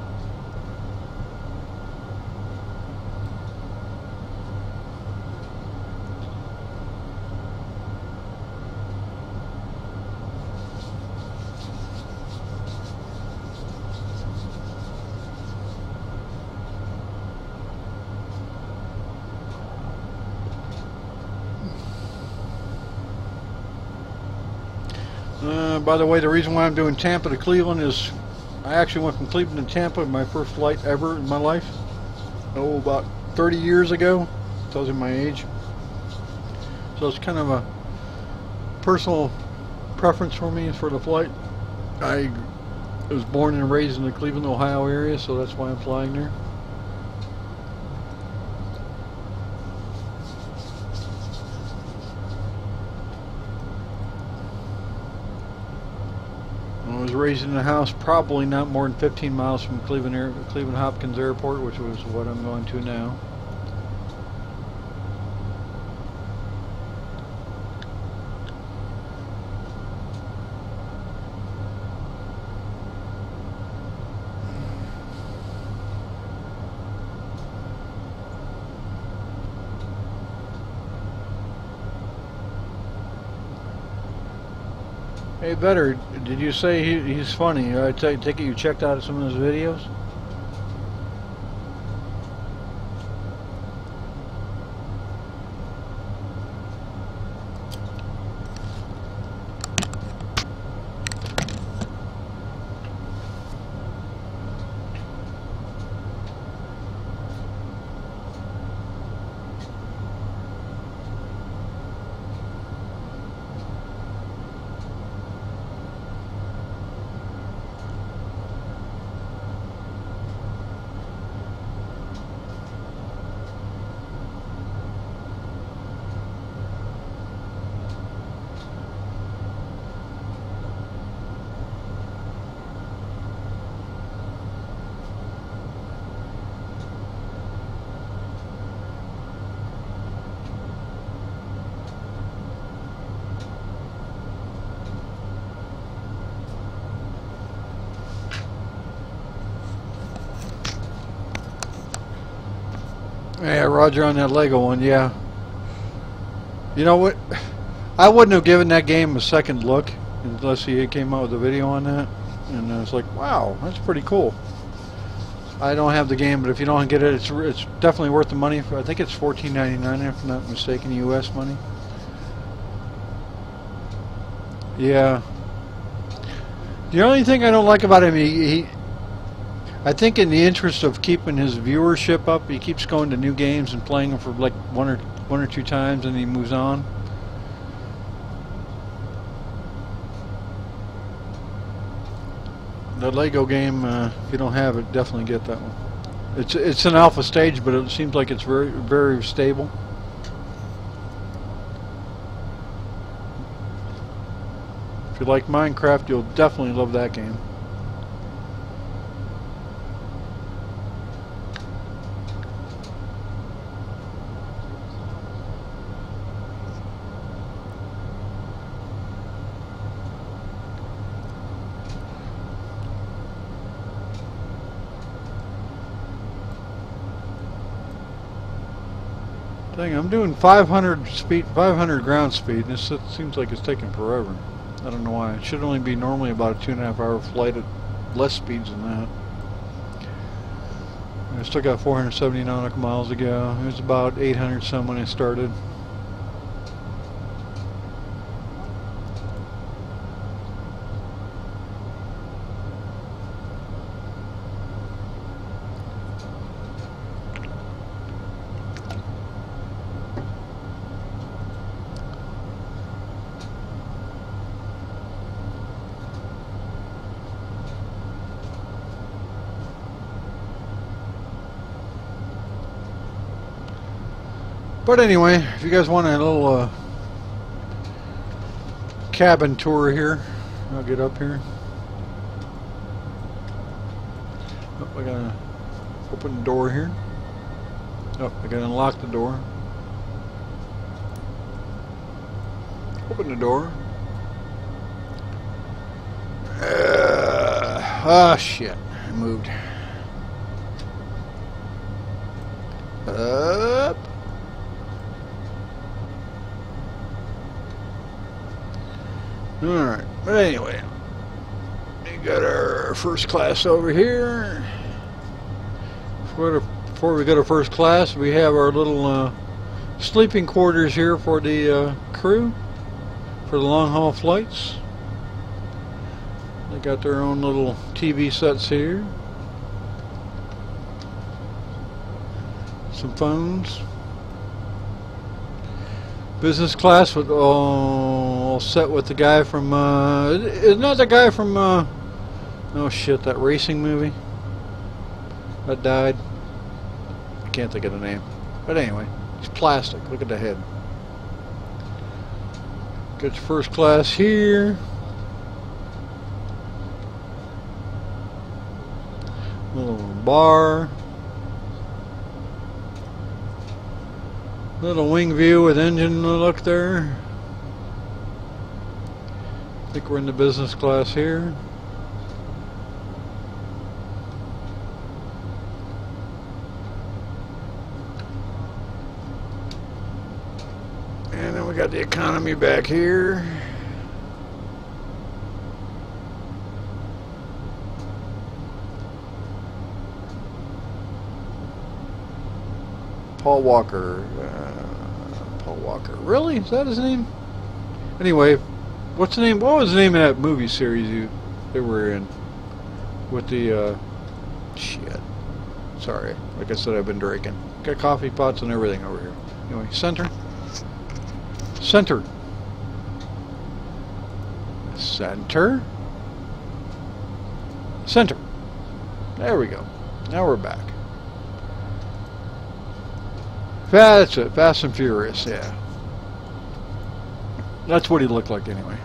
by the way, the reason why I'm doing Tampa to Cleveland is I actually went from Cleveland to Tampa, my first flight ever in my life. Oh, about 30 years ago. Tells you my age. So it's kind of a personal preference for me for the flight. I was born and raised in the Cleveland, Ohio area, so that's why I'm flying there. I was raised in a house probably not more than 15 miles from Cleveland Hopkins Airport, which was what I'm going to now. Hey, Better, did you say he's funny? I take it you checked out some of his videos? Yeah, Roger on that Lego one, yeah. You know what? I wouldn't have given that game a second look unless he came out with a video on that. And I was like, wow, that's pretty cool. I don't have the game, but if you don't get it, it's definitely worth the money. I think it's $14.99 if I'm not mistaken, US money. Yeah. The only thing I don't like about him, I think in the interest of keeping his viewership up, he keeps going to new games and playing them for like one or two times, and he moves on. The Lego game, if you don't have it, definitely get that one. It's an alpha stage, but it seems like it's very stable. If you like Minecraft, you'll definitely love that game. Dang, I'm doing 500 ground speed, and it seems like it's taking forever. I don't know why. It should only be normally about a 2.5 hour flight at less speeds than that. I still got 470 nautical miles to go. It was about 800 some when I started. But anyway, if you guys want a little cabin tour here, I'll get up here. Oh, I gotta open the door here. Oh, I gotta unlock the door. Open the door. Oh shit, I moved. Up. Alright, but anyway, we got our first class over here. Before we go to first class, we have our little sleeping quarters here for the crew for the long haul flights. got their own little TV sets here. Some phones. Business class with all set with the guy from isn't that the guy from oh shit, that racing movie that died? I can't think of the name. But anyway, he's plastic. Look at the head. Got your first class here. Little bar. Little wing view with engine look there. I think we're in the business class here. And then we got the economy back here. Paul Walker. Paul Walker. Really? Is that his name? Anyway, what's the name? What was the name of that movie series they were in? With the shit. Sorry. Like I said, I've been drinking. Got coffee pots and everything over here. Anyway, center. Center. Center. Center. There we go. Now we're back. That's it. Fast and Furious, yeah. That's what he looked like anyway.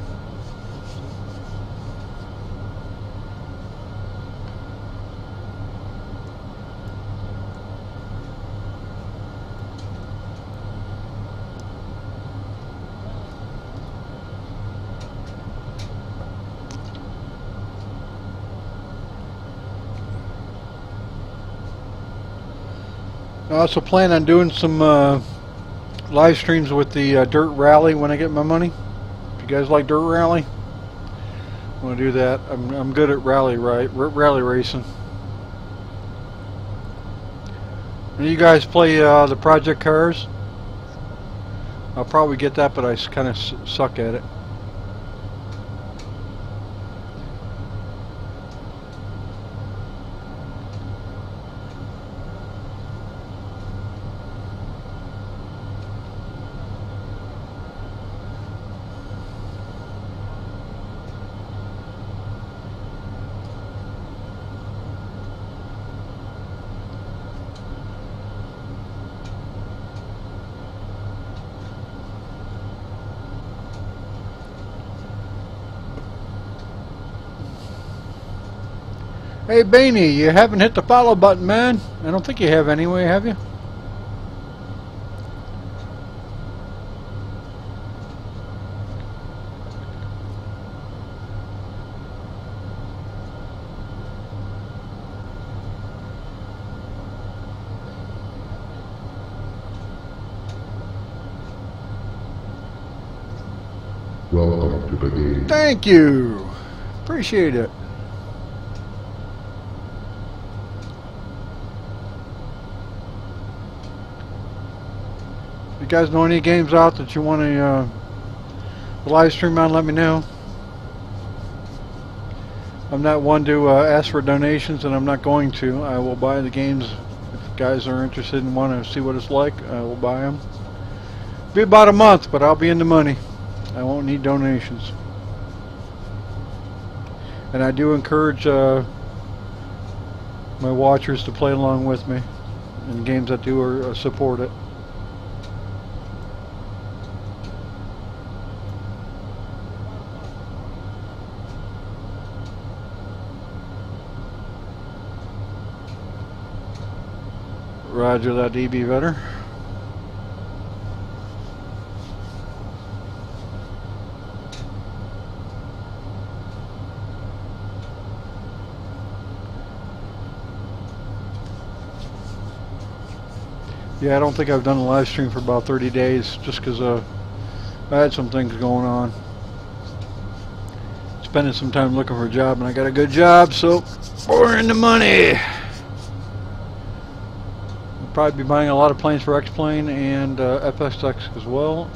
I also plan on doing some live streams with the Dirt Rally when I get my money. If you guys like Dirt Rally, I want to do that. I'm good at rally racing. And you guys play the Project Cars? I'll probably get that, but I kind of suck at it. Hey Baney, you haven't hit the follow button, man. I don't think you have anyway, have you? Welcome to the game. Thank you. Appreciate it. You guys know any games out that you want to live stream on, let me know. I'm not one to ask for donations, and I'm not going to. I will buy the games. If guys are interested and want to see what it's like, I will buy them. Be about a month, but I'll be in the money. I won't need donations. And I do encourage my watchers to play along with me in games that do support it. Roger that, DB Vetter. Yeah, I don't think I've done a live stream for about 30 days just because I had some things going on. Spending some time looking for a job, and I got a good job, so we're in the money. I'll probably be buying a lot of planes for X-Plane and FSX as well.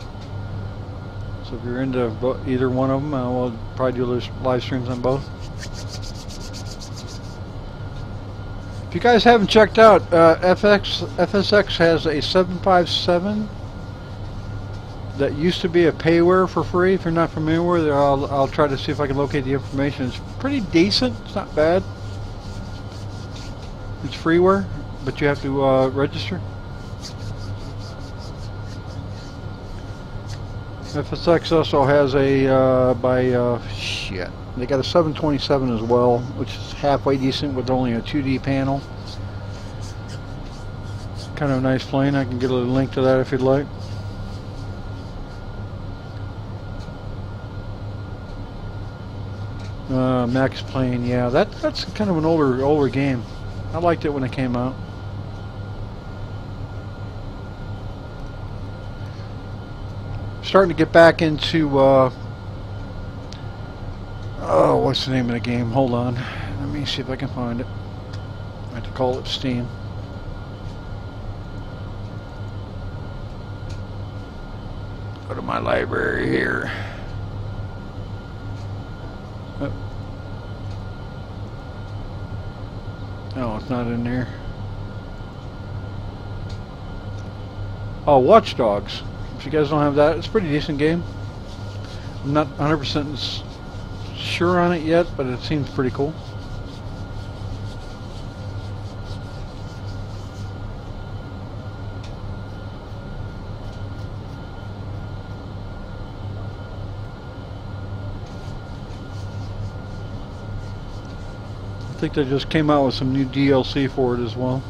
So if you're into either one of them, I will probably do live streams on both. If you guys haven't checked out, FSX has a 757 that used to be a payware for free. If you're not familiar with it, I'll try to see if I can locate the information. It's pretty decent. It's not bad. It's freeware, but you have to register. FSX also has a shit. They got a 727 as well, which is halfway decent with only a 2D panel. Kind of a nice plane. I can get a link to that if you'd like. Max Plane, yeah, that's kind of an older game. I liked it when it came out. Starting to get back into oh, what's the name of the game? Hold on, let me see if I can find it. I have to call it Steam. Go to my library here. No, it's not in there. Oh, Watch Dogs. If you guys don't have that, it's a pretty decent game. I'm not 100% sure on it yet, but it seems pretty cool. I think they just came out with some new DLC for it as well.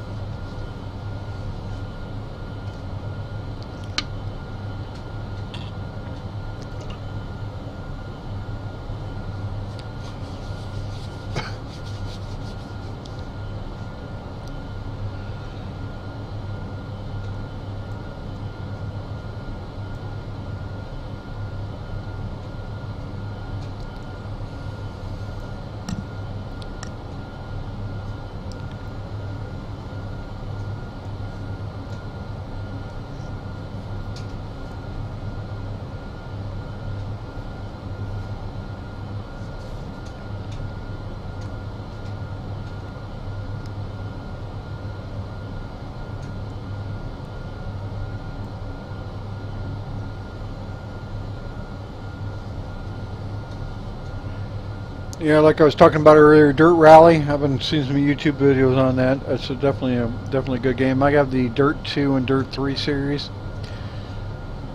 Yeah, like I was talking about earlier, Dirt Rally. I've been seeing some YouTube videos on that. It's definitely a good game. I have the Dirt 2 and Dirt 3 series.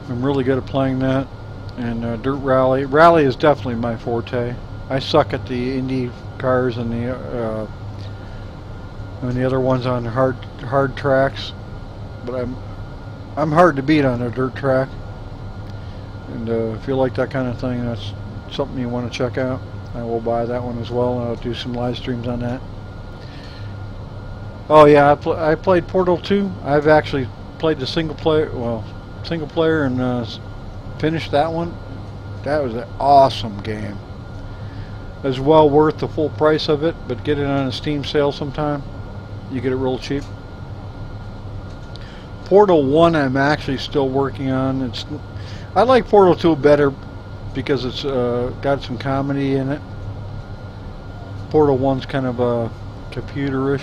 I'm really good at playing that. And Dirt Rally. Rally is definitely my forte. I suck at the Indy cars and the other ones on hard tracks, but I'm hard to beat on a dirt track. And if you like that kind of thing, that's something you want to check out. I will buy that one as well, and I'll do some live streams on that. Oh yeah, I played Portal 2. I've actually played the single player, and finished that one. That was an awesome game. It was well worth the full price of it, but get it on a Steam sale sometime. You get it real cheap. Portal 1 I'm actually still working on. I like Portal 2 better because it's got some comedy in it. Portal 1's kind of computerish.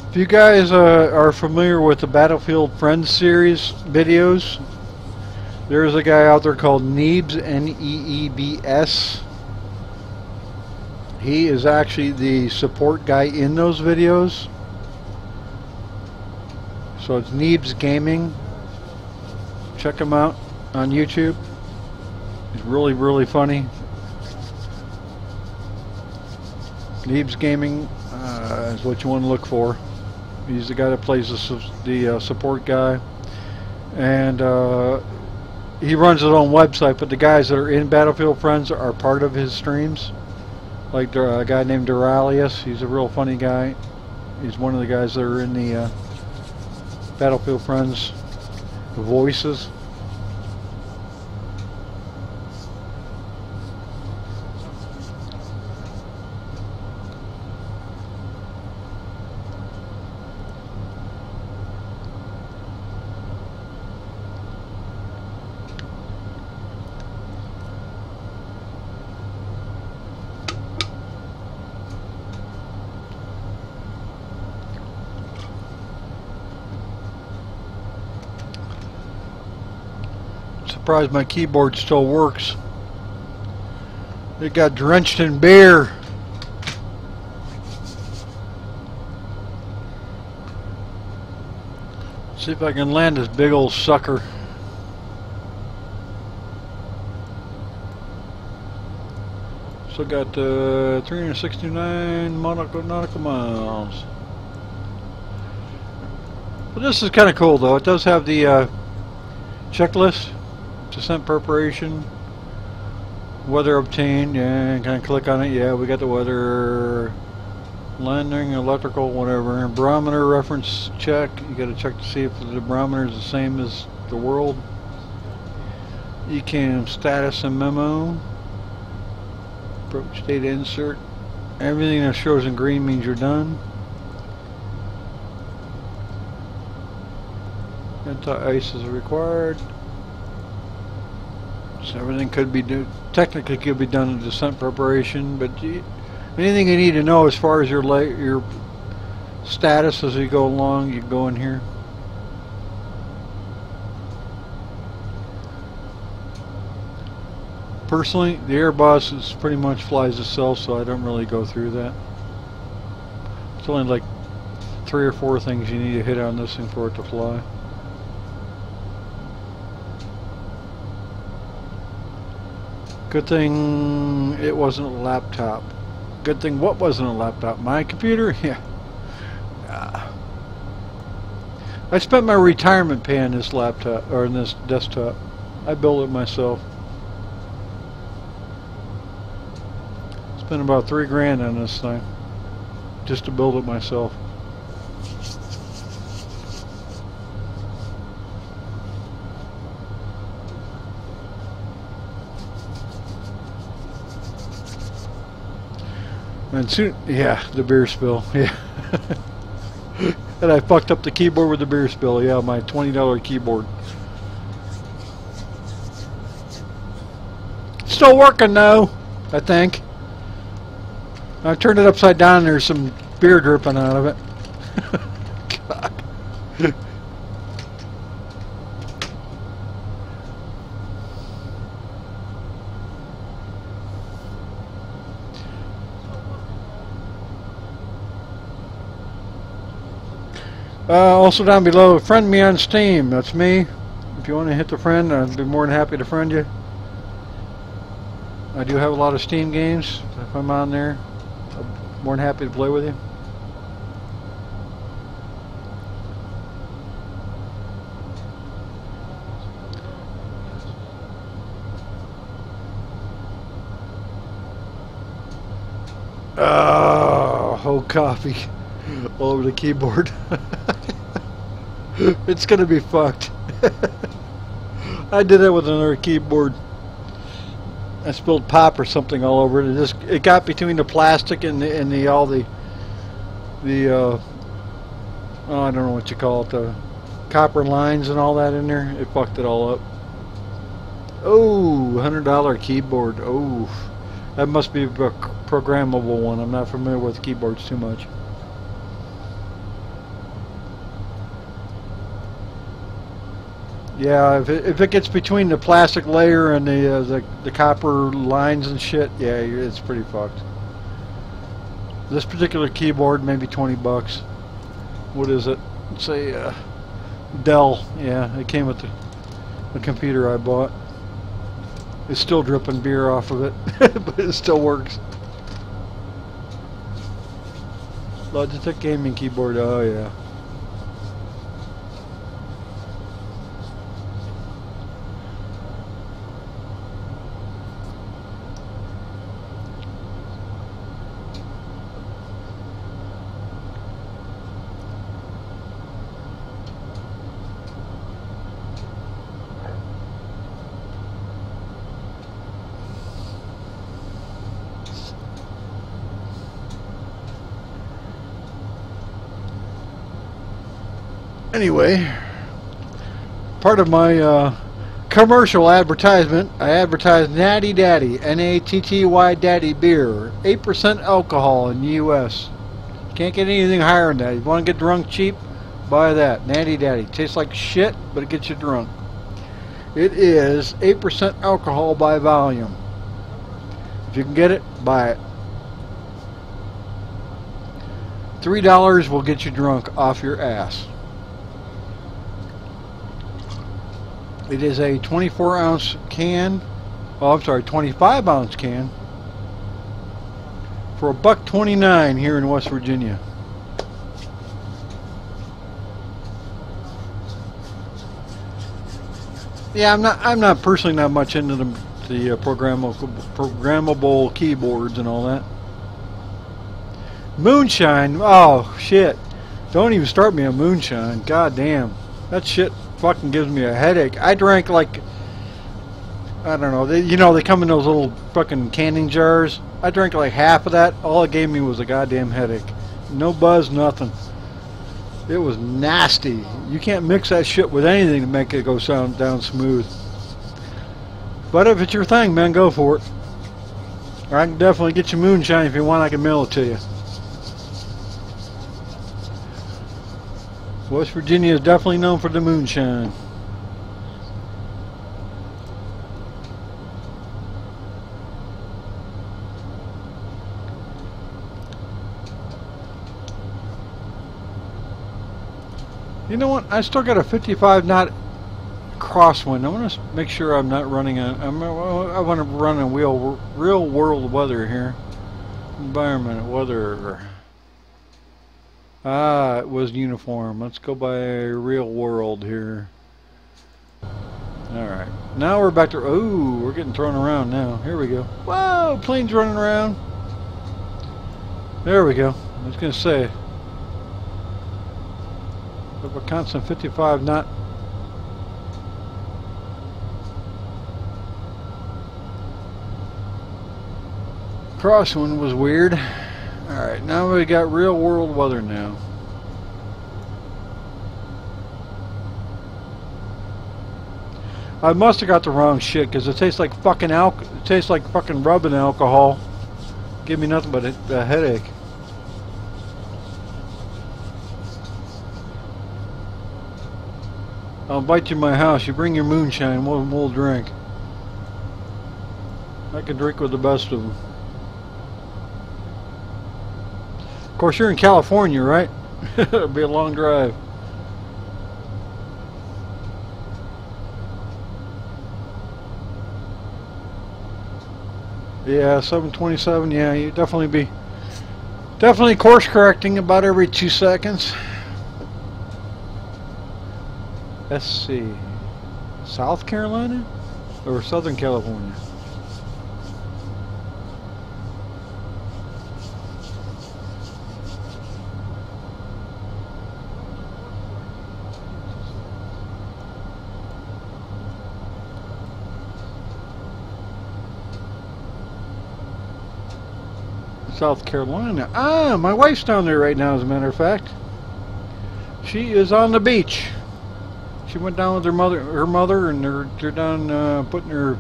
If you guys are familiar with the Battlefield Friends series videos, there's a guy out there called Neebs, N-E-E-B-S. He is actually the support guy in those videos. So it's Neebs Gaming. Check him out on YouTube. He's really, really funny. Neebs Gaming is what you want to look for. He's the guy that plays the support guy. And he runs his own website, but the guys that are in Battlefield Friends are part of his streams. Like a guy named Duralius, he's a real funny guy. He's one of the guys that are in the Battlefield Friends voices. surprised my keyboard still works. It got drenched in beer. See if I can land this big old sucker. So got 369 nautical miles. But this is kind of cool though. It does have the checklist, descent preparation, weather obtained. Yeah, can I click on it? Yeah, we got the weather, landing, electrical, whatever. Barometer reference check. You got to check to see if the barometer is the same as the world. ECAM status and memo. Approach data insert. Everything that shows in green means you're done. Anti-ice is required. So everything could be technically could be done in descent preparation, but anything you need to know as far as your status as you go along, you go in here. Personally, the Airbus is pretty much flies itself, so I don't really go through that. It's only like 3 or 4 things you need to hit on this thing for it to fly. Good thing it wasn't a laptop. Good thing what wasn't a laptop? My computer? Yeah. I spent my retirement pay on this laptop, or in this desktop. I built it myself. Spent about $3 grand on this thing, just to build it myself. And soon, yeah, the beer spill, yeah. And I fucked up the keyboard with the beer spill, yeah, my $20 keyboard. Still working though, I think. I turned it upside down and there's some beer dripping out of it. God. Also down below, friend me on Steam. That's me. If you want to hit the friend, I'd be more than happy to friend you. I do have a lot of Steam games. If I'm on there, I'm more than happy to play with you. Oh, whole coffee all over the keyboard. It's gonna be fucked. I did that with another keyboard. I spilled pop or something all over it. It got between the plastic and all the oh, I don't know what you call it, the copper lines and all that in there. It fucked it all up. Oh, $100 keyboard. Oh, that must be a programmable one. I'm not familiar with keyboards too much. Yeah, if it gets between the plastic layer and the copper lines and shit, yeah, it's pretty fucked. This particular keyboard, maybe 20 bucks. What is it? It's a Dell. Yeah, it came with the computer I bought. It's still dripping beer off of it, but it still works. Logitech gaming keyboard. Oh yeah. Anyway, part of my commercial advertisement, I advertise Natty Daddy, N-A-T-T-Y Daddy beer, 8% alcohol in the U.S. Can't get anything higher than that. If you want to get drunk cheap, buy that. Natty Daddy. Tastes like shit, but it gets you drunk. It is 8% alcohol by volume. If you can get it, buy it. $3 will get you drunk off your ass. It is a 24-ounce can. Oh, I'm sorry, 25-ounce can for $1.29 here in West Virginia. Yeah, I'm not personally not much into the programmable keyboards and all that. Moonshine, oh shit! Don't even start me on moonshine. God damn, that shit fucking gives me a headache. I drank like, I don't know. They come in those little fucking canning jars. I drank like half of that. All it gave me was a goddamn headache. No buzz, nothing. It was nasty. You can't mix that shit with anything to make it go down smooth. But if it's your thing, man, go for it. Or I can definitely get you moonshine if you want. I can mail it to you. West Virginia is definitely known for the moonshine. You know what? I still got a 55 knot crosswind. I want to make sure I'm not running a. I want to run a real world weather here. Environment weather. Ah, it was uniform. Let's go by real world here. Alright. Now we're back to... Ooh, we're getting thrown around now. Here we go. Whoa, plane's running around. There we go. I was going to say. A constant 55 knot. Crosswind was weird. Alright, now we got real world weather now. I must have got the wrong shit because it tastes like fucking it tastes like fucking rubbing alcohol. Give me nothing but a headache. I'll invite you to my house. You bring your moonshine. We'll drink. I can drink with the best of them. Of course, you're in California, right? It'll be a long drive. Yeah, 727. Yeah, you definitely course correcting about every 2 seconds. Let's see, South Carolina or Southern California? South Carolina. Ah, my wife's down there right now, as a matter of fact. She is on the beach. She went down with her mother, and they're down putting her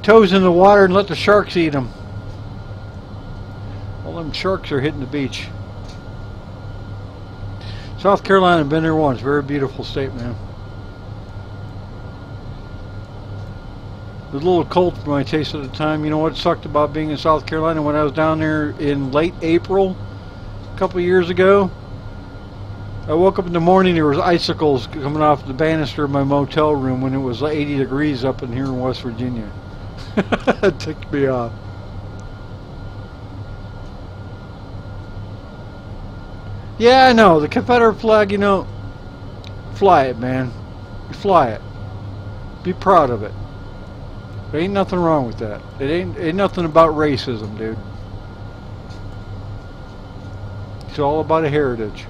toes in the water and let the sharks eat them. All them sharks are hitting the beach. South Carolina, been there once. Very beautiful state, man. It was a little cold for my taste at the time. You know what sucked about being in South Carolina? When I was down there in late April a couple of years ago, I woke up in the morning, there was icicles coming off the banister of my motel room when it was 80 degrees up in here in West Virginia. It ticked me off. Yeah, I know. The Confederate flag, you know, fly it, man. Fly it. Be proud of it. There ain't nothing wrong with that. It ain't nothing about racism, dude. It's all about a heritage.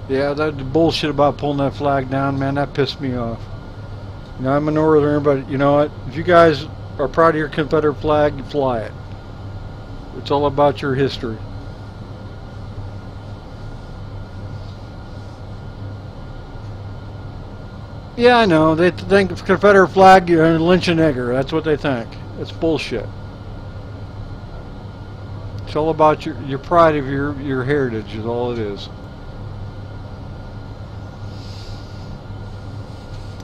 Yeah, that bullshit about pulling that flag down, man, that pissed me off. You know, I'm a northerner, but you know what? If you guys are proud of your Confederate flag, you fly it. It's all about your history. Yeah, I know. They think of Confederate flag, you're a lynch a nigger. That's what they think. It's bullshit. It's all about your pride of your heritage is all it is.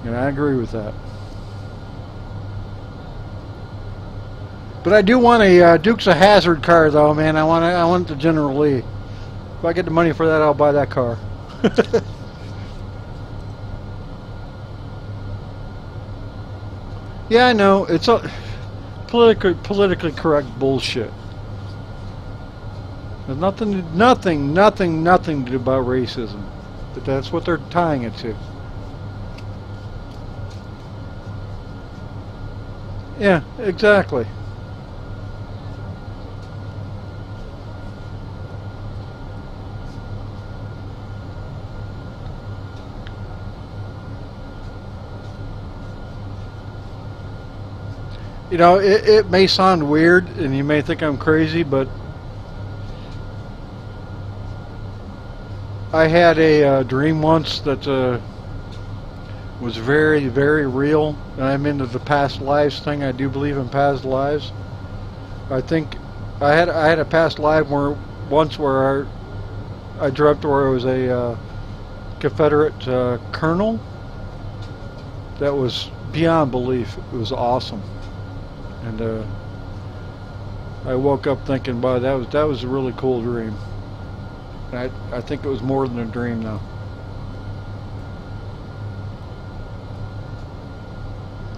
And I agree with that. But I do want a Dukes of Hazzard car, though, man. I want the General Lee. If I get the money for that, I'll buy that car. Yeah, I know it's a politically correct bullshit. There's nothing to do about racism, but that's what they're tying it to. Yeah, exactly. You know, it may sound weird, and you may think I'm crazy, but I had a dream once that was very, very real, and I'm into the past lives thing. I do believe in past lives. I think I had a past life where I dreamt where I was a Confederate colonel. That was beyond belief. It was awesome. And I woke up thinking, "Boy, that was a really cool dream." And I think it was more than a dream, though.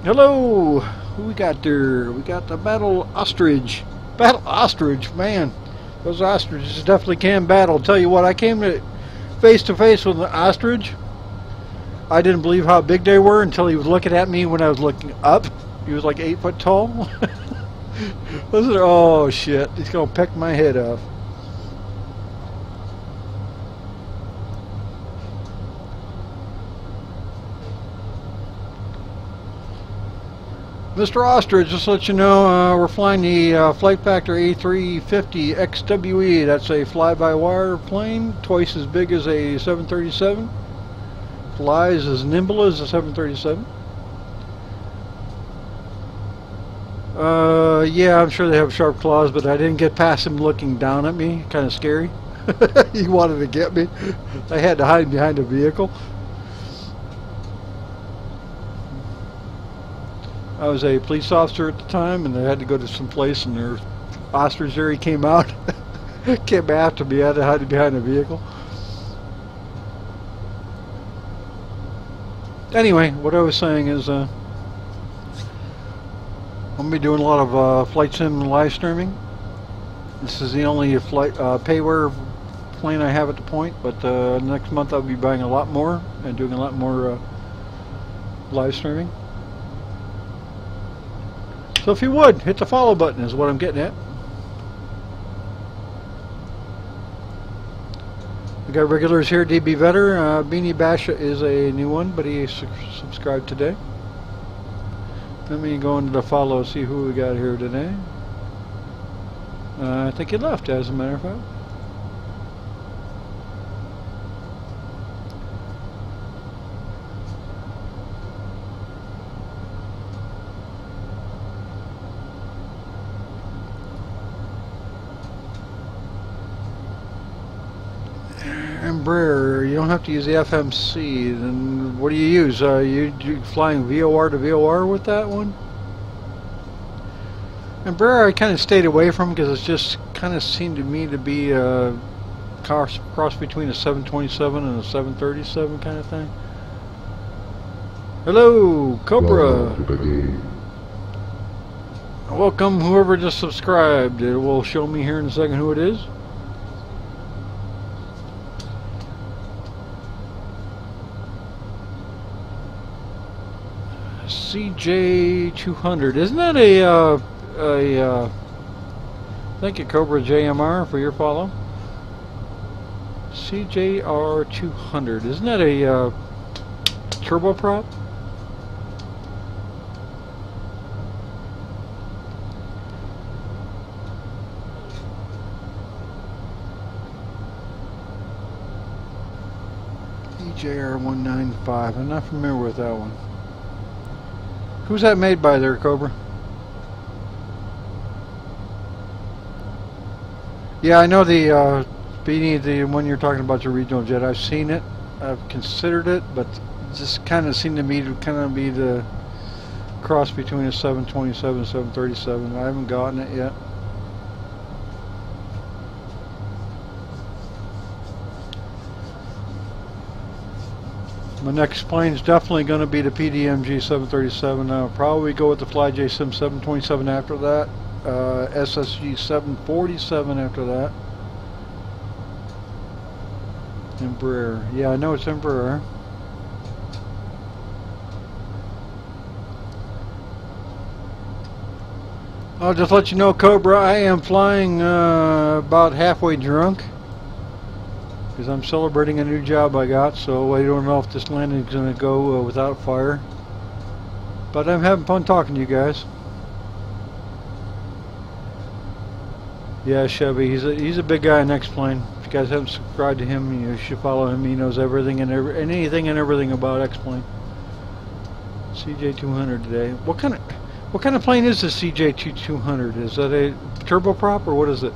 Hello, who we got there? We got the battle ostrich. Battle ostrich, man. Those ostriches definitely can battle. I'll tell you what, I came to face with an ostrich. I didn't believe how big they were until he was looking at me when I was looking up. He was like 8 foot tall. Oh shit, he's gonna peck my head off. Mr. Ostrich, just to let you know, we're flying the Flight Factor A350 XWE. That's a fly-by-wire plane, twice as big as a 737. Flies as nimble as a 737. Yeah, I'm sure they have sharp claws, but I didn't get past him looking down at me. Kind of scary. He wanted to get me. I had to hide behind a vehicle. I was a police officer at the time, and I had to go to some place, and their ostrich there, he came out. Came after me. I had to hide behind a vehicle. Anyway, what I was saying is, I'm going to be doing a lot of flight sim live streaming. This is the only flight payware plane I have at the point, but next month I'll be buying a lot more and doing a lot more live streaming. So if you would, hit the follow button is what I'm getting at. We got regulars here. DB Vetter, Beanie Basha is a new one, but he subscribed today. Let me go into the follow, see who we got here today. I think he left, as a matter of fact. Embraer, you don't have to use the FMC. Then what do you use? You flying VOR to VOR with that one? Embraer I kind of stayed away from because it just kind of seemed to me to be a cross between a 727 and a 737 kind of thing. Hello, Cobra. Welcome, whoever just subscribed. It will show me here in a second who it is. CJ200. Isn't that thank you, Cobra JMR, for your follow. CJR200. Isn't that a turboprop? EJR195. I'm not familiar with that one. Who's that made by there, Cobra? Yeah, I know the Beanie, the one you're talking about, the regional jet. I've seen it. I've considered it, but it just kind of seemed to me to kind of be the cross between a 727 and 737. I haven't gotten it yet. My next plane is definitely going to be the PDMG 737. I'll probably go with the FlyJ Sim 727 after that. SSG 747 after that. Embraer. Yeah, I know it's Embraer. I'll just let you know, Cobra, I am flying about halfway drunk. Because I'm celebrating a new job I got, so I don't know if this landing is going to go without fire. But I'm having fun talking to you guys. Yeah, Chevy, he's a big guy in X-Plane. If you guys haven't subscribed to him, you should follow him. He knows everything and anything and everything about X-Plane. CJ200 today. What kind of plane is this CJ200? Is that a turboprop or what is it?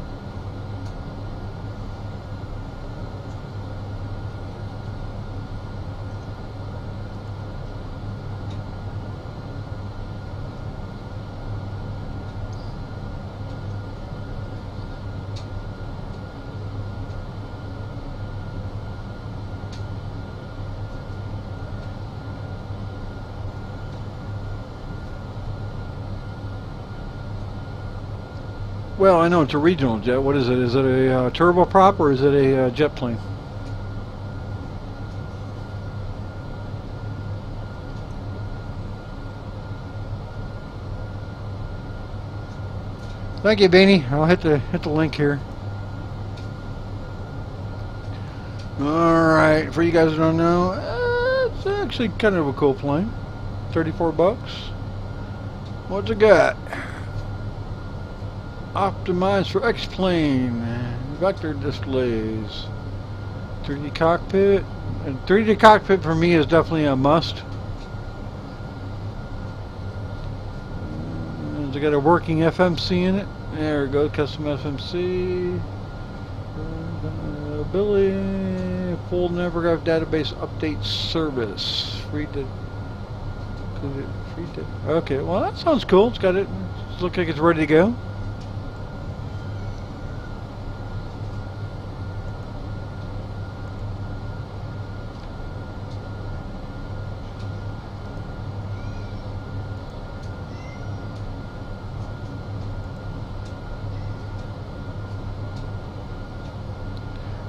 Well, I know it's a regional jet. What is it? Is it a turboprop or is it a jet plane? Thank you, Beanie. I'll hit the link here. All right, for you guys who don't know, it's actually kind of a cool plane. 34 bucks. What's it got? Optimized for X-Plane, vector displays, 3D cockpit. And 3D cockpit for me is definitely a must. It's got a working FMC in it. There we go, custom FMC. Ability, full Navigraph database update service. Okay, well that sounds cool. It's got it. Looks like it's ready to go.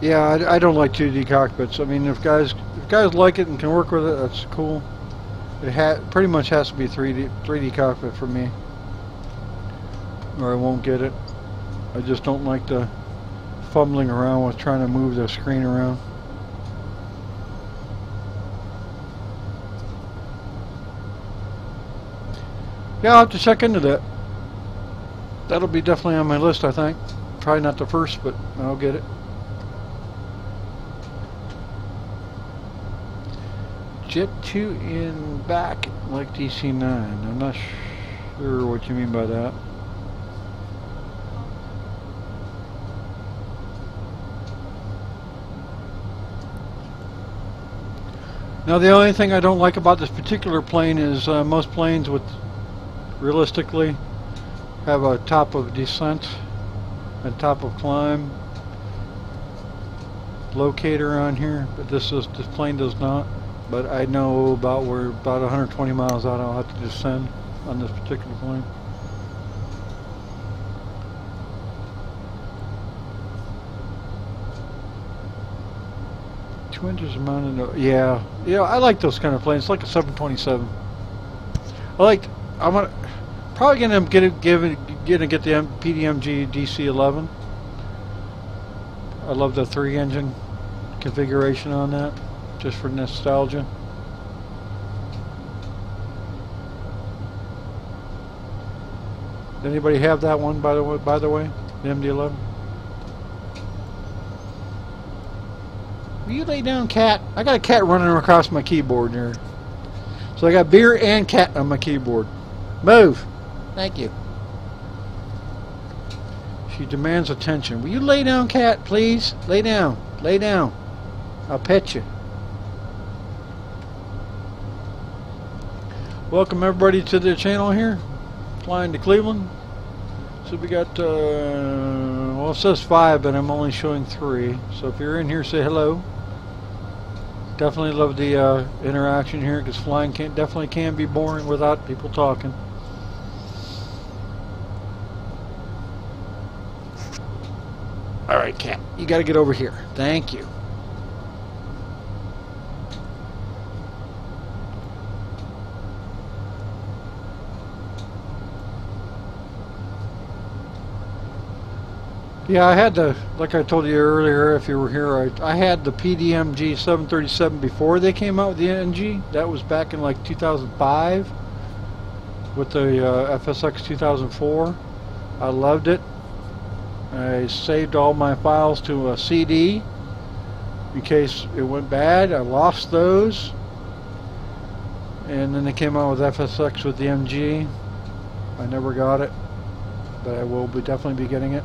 Yeah, I don't like 2D cockpits. I mean, if guys like it and can work with it, that's cool. It pretty much has to be 3D cockpit for me, or I won't get it. I just don't like the fumbling around with trying to move the screen around. Yeah, I'll have to check into that. That'll be definitely on my list, I think. Probably not the first, but I'll get it. Jet 2 in back like DC-9. I'm not sure what you mean by that. Now the only thing I don't like about this particular plane is most planes would realistically have a top of descent and top of climb locator on here, but this plane does not. But I know about 120 miles out I'll have to descend on this particular plane. Two inches mounted. Yeah, I like those kind of planes. It's like a 727. I'm probably gonna get the PDMG DC-11. I love the 3-engine configuration on that, just for nostalgia. Does anybody have that one, by the way, the MD-11? Will you lay down, cat? I got a cat running across my keyboard here. So I got beer and cat on my keyboard. Move. Thank you. She demands attention. Will you lay down, cat, please? Lay down. Lay down. I'll pet you. Welcome everybody to the channel here. Flying to Cleveland. So we got, well, it says 5, but I'm only showing 3. So if you're in here, say hello. Definitely love the interaction here, because flying definitely can be boring without people talking. Alright, cat, you gotta get over here. Thank you. Yeah, I had the, like I told you earlier, if you were here, I had the PDMG 737 before they came out with the NG. That was back in like 2005 with the FSX 2004. I loved it. I saved all my files to a CD in case it went bad. I lost those. And then they came out with FSX with the MG. I never got it, but I will definitely be getting it.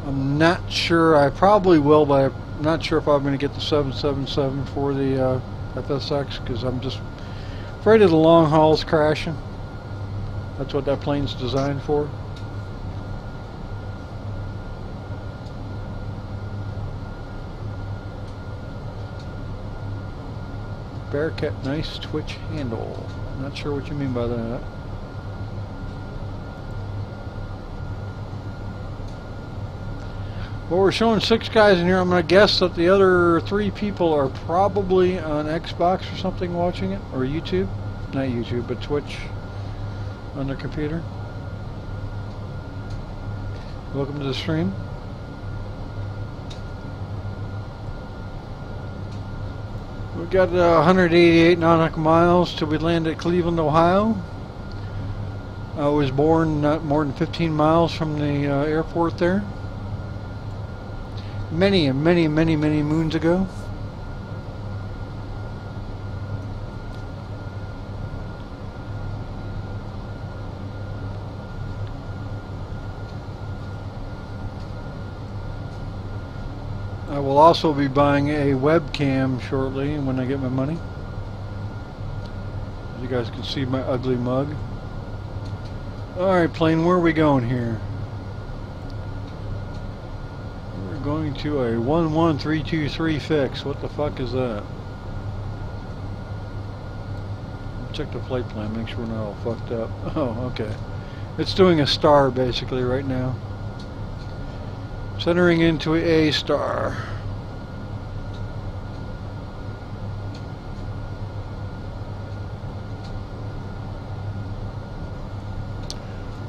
I'm not sure, I probably will, but I'm not sure if I'm going to get the 777 for the FSX, because I'm just afraid of the long hauls crashing. That's what that plane's designed for. Bearcat, nice twitch handle. I'm not sure what you mean by that. Well, we're showing 6 guys in here. I'm going to guess that the other 3 people are probably on Xbox or something watching it, or YouTube. Not YouTube, but Twitch on their computer. Welcome to the stream. We've got 188 nautical miles till we land at Cleveland, Ohio. I was born not more than 15 miles from the airport there. Many moons ago. I will also be buying a webcam shortly when I get my money. As you guys can see my ugly mug. Alright, plane, where are we going here? Going to a 11323 fix. What the fuck is that? Check the flight plan, make sure we're not all fucked up. Oh, okay. It's doing a star basically right now. Centering into a star.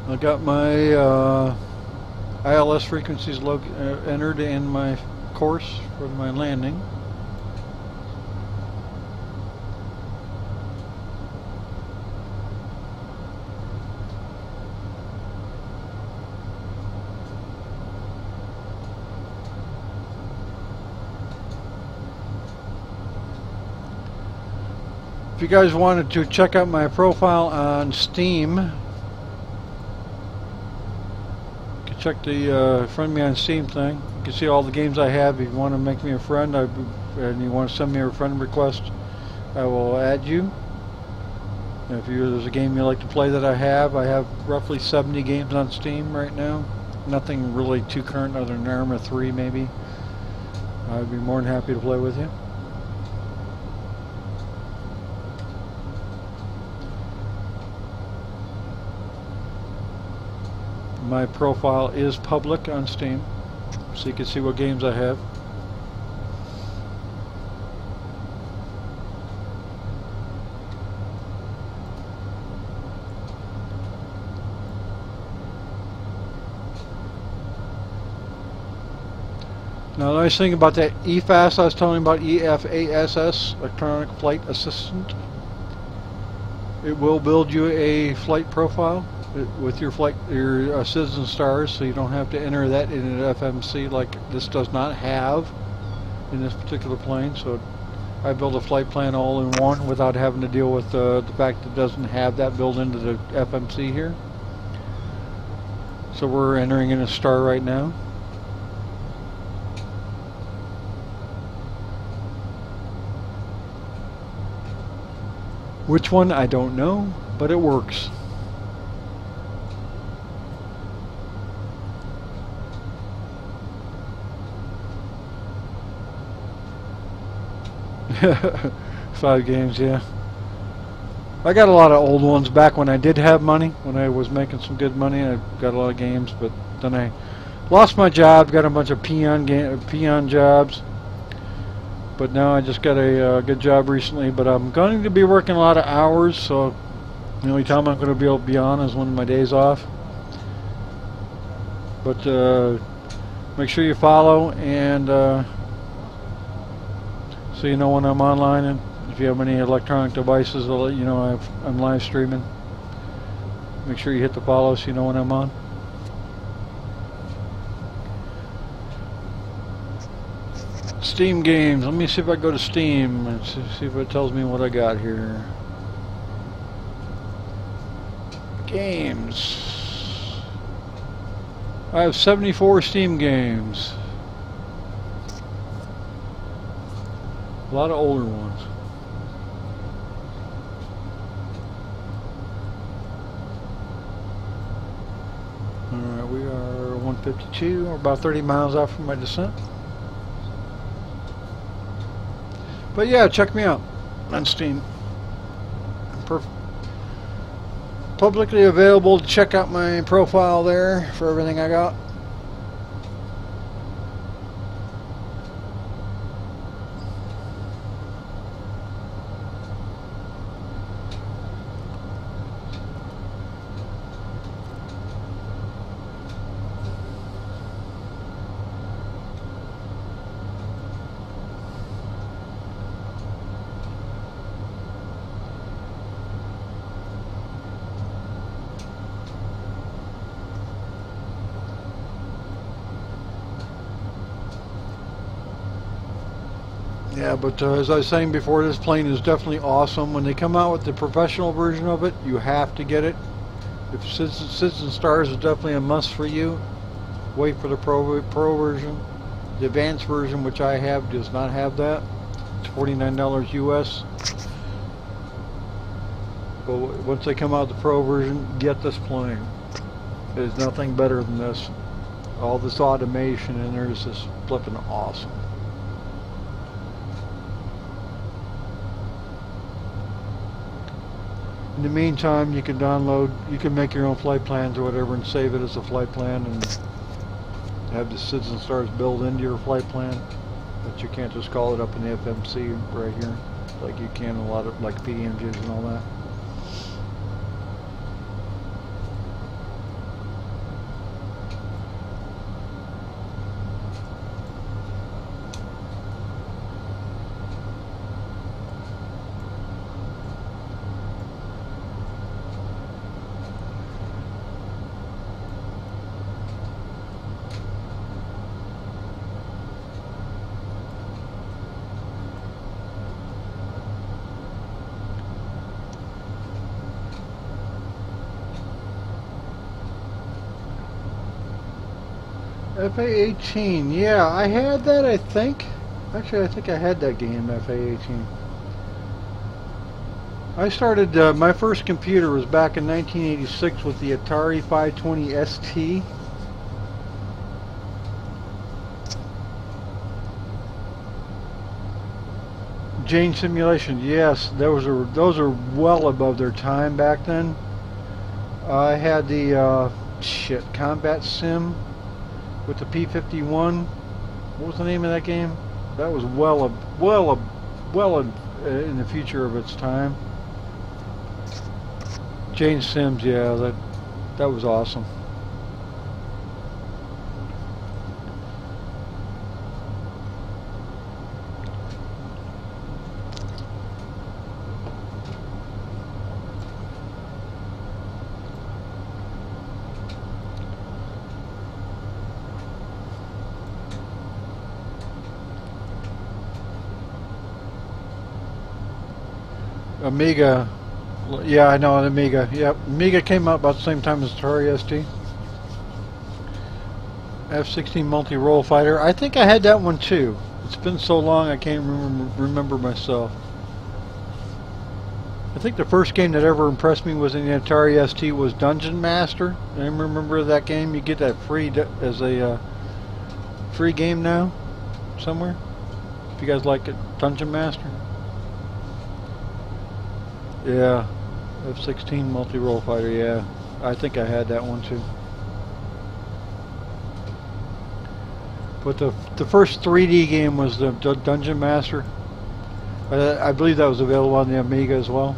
I got my ILS frequencies entered in my course for my landing. If you guys wanted to check out my profile on Steam, check the friend me on Steam thing. You can see all the games I have. If you want to make me a friend and you want to send me a friend request, I will add you. If there's a game you like to play that I have roughly 70 games on Steam right now. Nothing really too current other than Arma 3 maybe. I'd be more than happy to play with you. My profile is public on Steam, so you can see what games I have. Now the nice thing about that EFAS I was telling you about, EFASS, Electronic Flight Assistant, it will build you a flight profile with your citizen stars, so you don't have to enter that in an FMC like this does not have in this particular plane. So I build a flight plan all in one without having to deal with the fact that it doesn't have that built into the FMC here. So we're entering in a star right now. Which one, I don't know, but it works. Five games, yeah. I got a lot of old ones back when I did have money, when I was making some good money. I got a lot of games, but then I lost my job, got a bunch of peon jobs. But now I just got a good job recently, but I'm going to be working a lot of hours, so the only time I'm going to be able to be on is one of my days off. But make sure you follow, and so you know when I'm online, and if you have any electronic devices, I'll let you know I'm live streaming. Make sure you hit the follow so you know when I'm on. Steam games. Let me see if I go to Steam and see if it tells me what I got here. Games. I have 74 Steam games. A lot of older ones. Alright, we are 152. We're about 30 miles out from my descent. But yeah, check me out on Steam. Publicly available to check out my profile there for everything I got. Yeah, but as I was saying before, this plane is definitely awesome. When they come out with the professional version of it, you have to get it. If Citizen Stars is definitely a must for you, wait for the pro version. The advanced version, which I have, does not have that. It's $49 US. But once they come out with the pro version, get this plane. There's nothing better than this. All this automation in there is just flipping awesome. In the meantime, you can you can make your own flight plans or whatever and save it as a flight plan and have the Citizen Stars built into your flight plan. But you can't just call it up in the FMC right here like you can a lot of like PDMGs and all that. FA-18, yeah, I had that, I think. Actually, I think I had that game, FA-18. I started, my first computer was back in 1986 with the Atari 520 ST. Jane Simulation, yes, those are well above their time back then. I had the, Combat Sim with the P-51. What was the name of that game? That was well in the future of its time. Jane Sims, yeah, that was awesome. Amiga, yeah, I know an Amiga. Yep, Amiga came out about the same time as Atari ST. F-16 multi-role fighter. I think I had that one too. It's been so long I can't remember myself. I think the first game that ever impressed me was in the Atari ST was Dungeon Master. I remember that game. You get that free as a free game now somewhere. If you guys like it, Dungeon Master. Yeah, F-16 multi-role fighter. Yeah, I think I had that one too. But the first 3D game was the Dungeon Master. I believe that was available on the Amiga as well.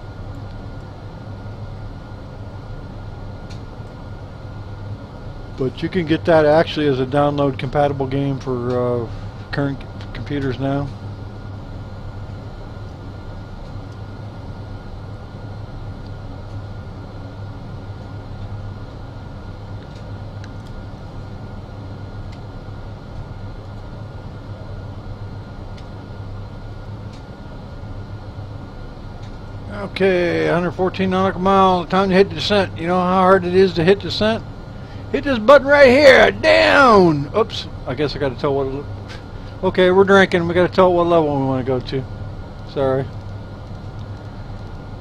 But you can get that actually as a download compatible game for current computers now. Okay, 114 nautical mile. Time to hit descent. You know how hard it is to hit descent? Hit this button right here. Down. Oops. I guess I got to tell what. Okay, we're drinking. We got to tell what level we want to go to. Sorry.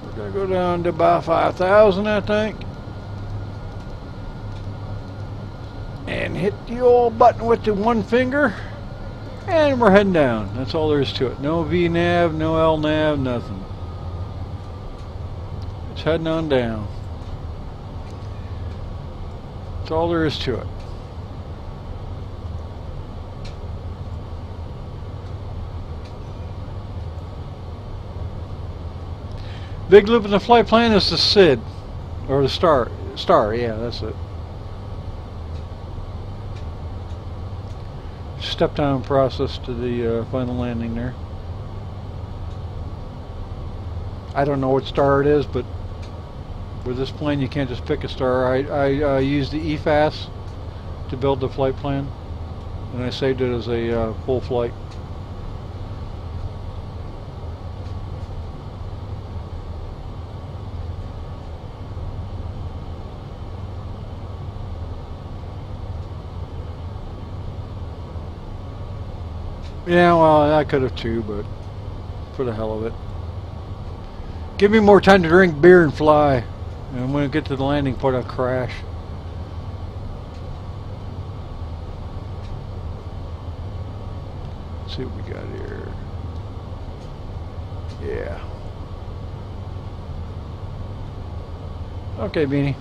We're gonna go down to about 5,000, I think, and hit the old button with the one finger, and we're heading down. That's all there is to it. No VNav, no LNav, nothing. It's heading on down. That's all there is to it. Big loop in the flight plan is the SID, or the star. Yeah, that's it. Step down process to the final landing there. I don't know what star it is, but with this plane you can't just pick a star. I used the EFAS to build the flight plan, and I saved it as a full flight. Yeah, well, I could have too, but for the hell of it. Give me more time to drink beer and fly. And when we get to the landing point, I'll crash. Let's see what we got here. Yeah. Okay, Beanie.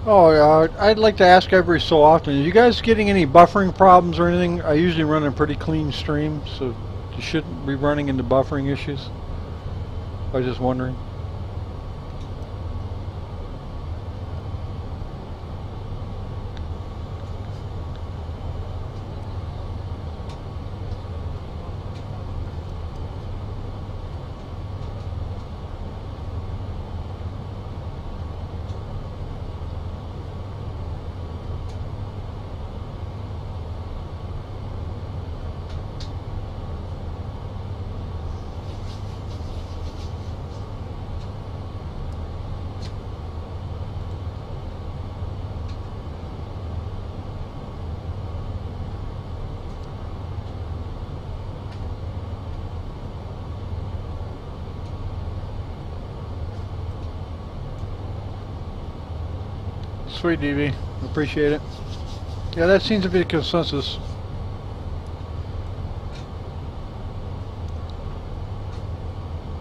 Oh, I'd like to ask every so often, are you guys getting any buffering problems or anything? I usually run a pretty clean stream, so you shouldn't be running into buffering issues. I was just wondering. Sweet, DV. Appreciate it. Yeah, that seems to be the consensus.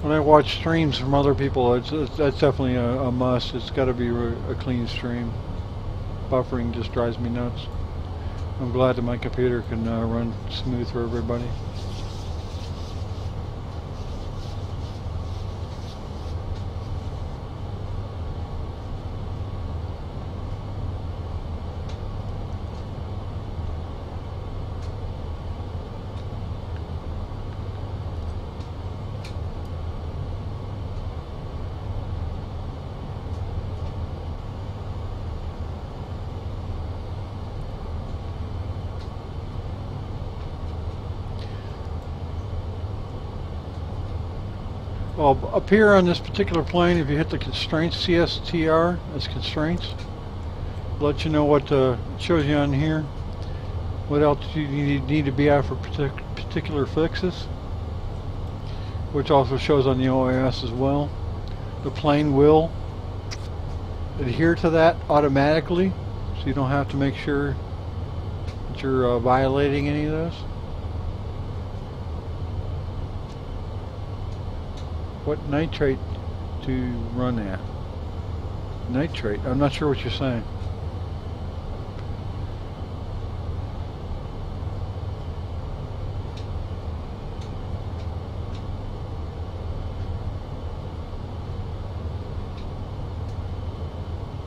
When I watch streams from other people, that's definitely a must. It's got to be a clean stream. Buffering just drives me nuts. I'm glad that my computer can run smooth for everybody. Well, up here on this particular plane, if you hit the constraints, CSTR, that's constraints, let you know what it shows you on here, what altitude you need to be at for particular fixes, which also shows on the OAS as well. The plane will adhere to that automatically, so you don't have to make sure that you're violating any of those. What nitrate to run at? Nitrate? I'm not sure what you're saying.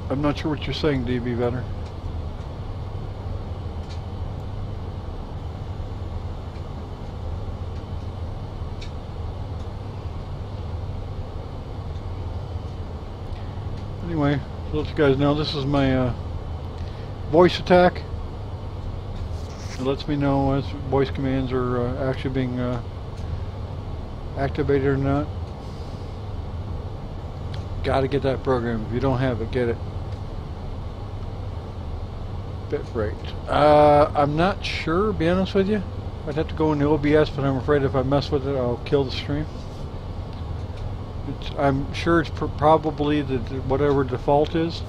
I'm not sure what you're saying, DB Vetter. Anyway, to let you guys know, this is my voice attack. It lets me know as voice commands are actually being activated or not. Gotta get that program. If you don't have it, get it. Bit rate. I'm not sure, to be honest with you. I'd have to go into OBS, but I'm afraid if I mess with it, I'll kill the stream. I'm sure it's probably whatever default is.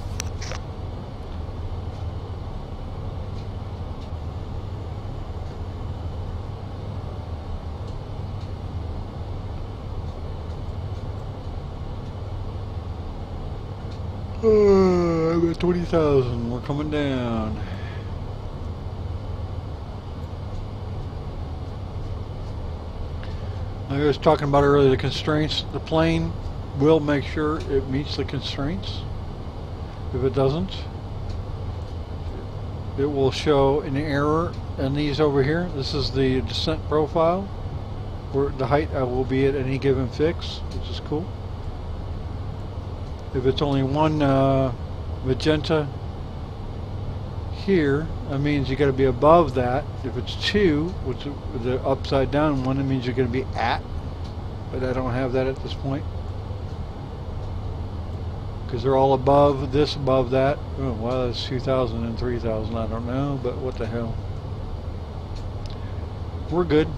I'm at 20,000. We're coming down. Like I was talking about earlier, the constraints. The plane will make sure it meets the constraints. If it doesn't, it will show an error. And these over here, this is the descent profile, where the height I will be at any given fix, which is cool. If it's only one magenta here, that means you got to be above that. If it's two, which is the upside down one, it means you're going to be at. But I don't have that at this point, because they're all above this, above that. Oh, well, that's 2,000 and 3,000. I don't know, but what the hell? We're good.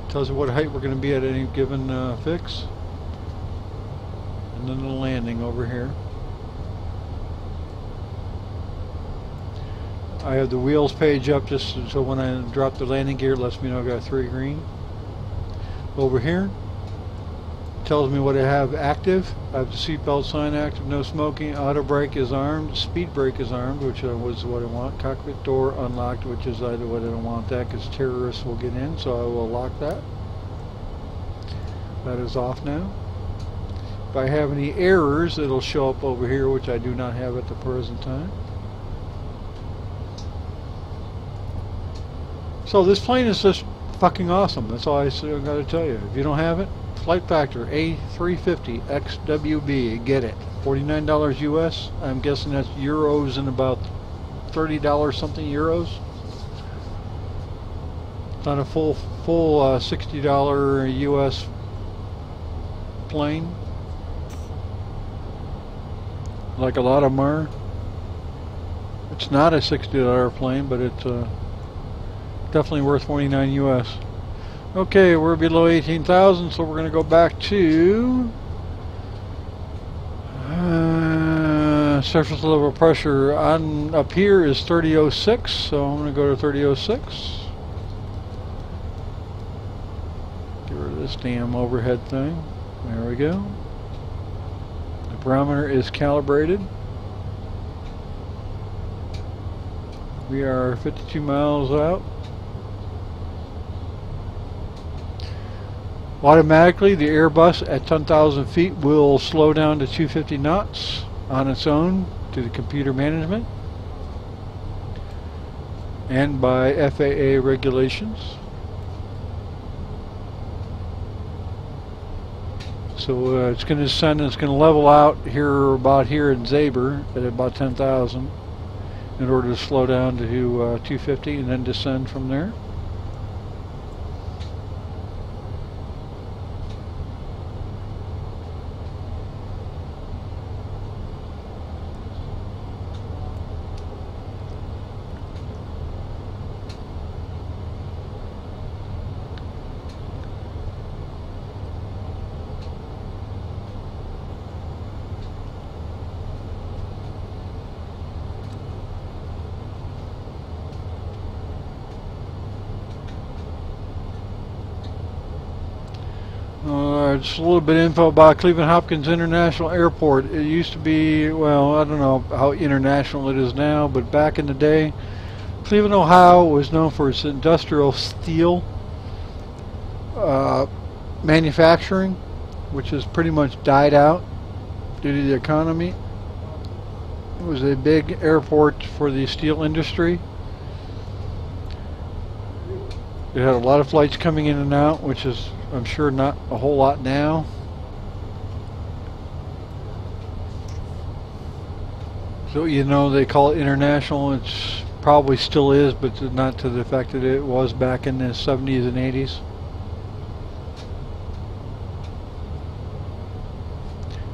Tells you what height we're going to be at any given fix. And then the landing over here. I have the wheels page up just so when I drop the landing gear, it lets me know I've got 3 green. Over here, tells me what I have active. I have the seatbelt sign active, no smoking. Auto brake is armed. Speed brake is armed, which was what I want. Cockpit door unlocked, which is either what I don't want that because terrorists will get in, so I will lock that. That is off now. If I have any errors, it'll show up over here, which I do not have at the present time. So this plane is just fucking awesome. That's all I got to tell you. If you don't have it, Flight Factor A350 XWB, get it. $49 US. I'm guessing that's euros and about $30 something euros. Not a full $60 US plane, like a lot of them are. It's not a $60 plane, but it's definitely worth $49 US. Okay, we're below 18,000, so we're going to go back to surface level pressure. On up here is 3006, so I'm going to go to 3006. Get rid of this damn overhead thing. There we go. The barometer is calibrated. We are 52 miles out. Automatically, the Airbus at 10,000 feet will slow down to 250 knots on its own to the computer management and by FAA regulations. So it's going to descend and it's going to level out here about here in Zaber at about 10,000 in order to slow down to 250 and then descend from there. Just a little bit of info about Cleveland Hopkins International Airport. It used to be, well, I don't know how international it is now, but back in the day, Cleveland, Ohio was known for its industrial steel manufacturing, which has pretty much died out due to the economy. It was a big airport for the steel industry. It had a lot of flights coming in and out, which is, I'm sure, not a whole lot now. So, you know, they call it international. It's probably still is, but not to the effect that it was back in the 70s and 80s.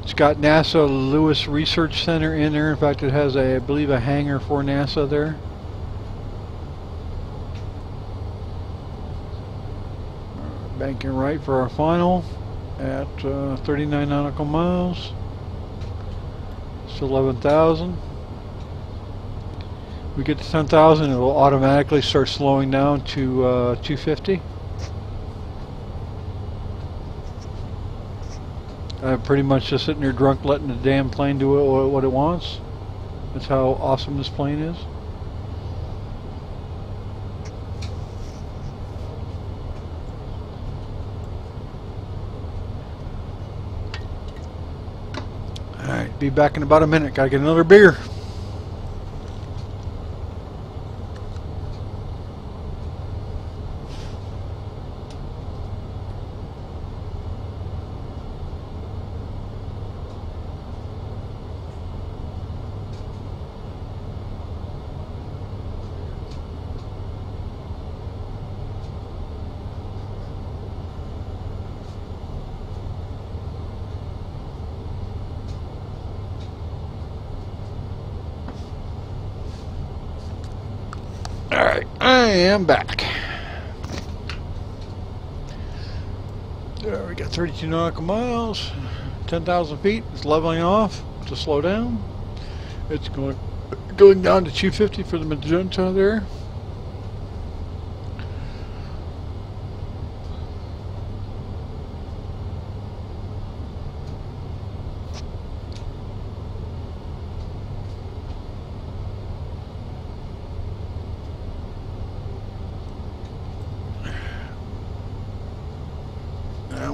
It's got NASA Lewis Research Center in there. In fact, it has, I believe, a hangar for NASA there. Banking right for our final at 39 nautical miles. It's 11,000. We get to 10,000, it will automatically start slowing down to 250. I'm pretty much just sitting there drunk, letting the damn plane do what it wants. That's how awesome this plane is. Alright, be back in about a minute. Gotta get another beer. Alright, I am back. There, we got 32 nautical miles, 10,000 feet. It's leveling off to slow down. It's going down to 250 for the magenta there.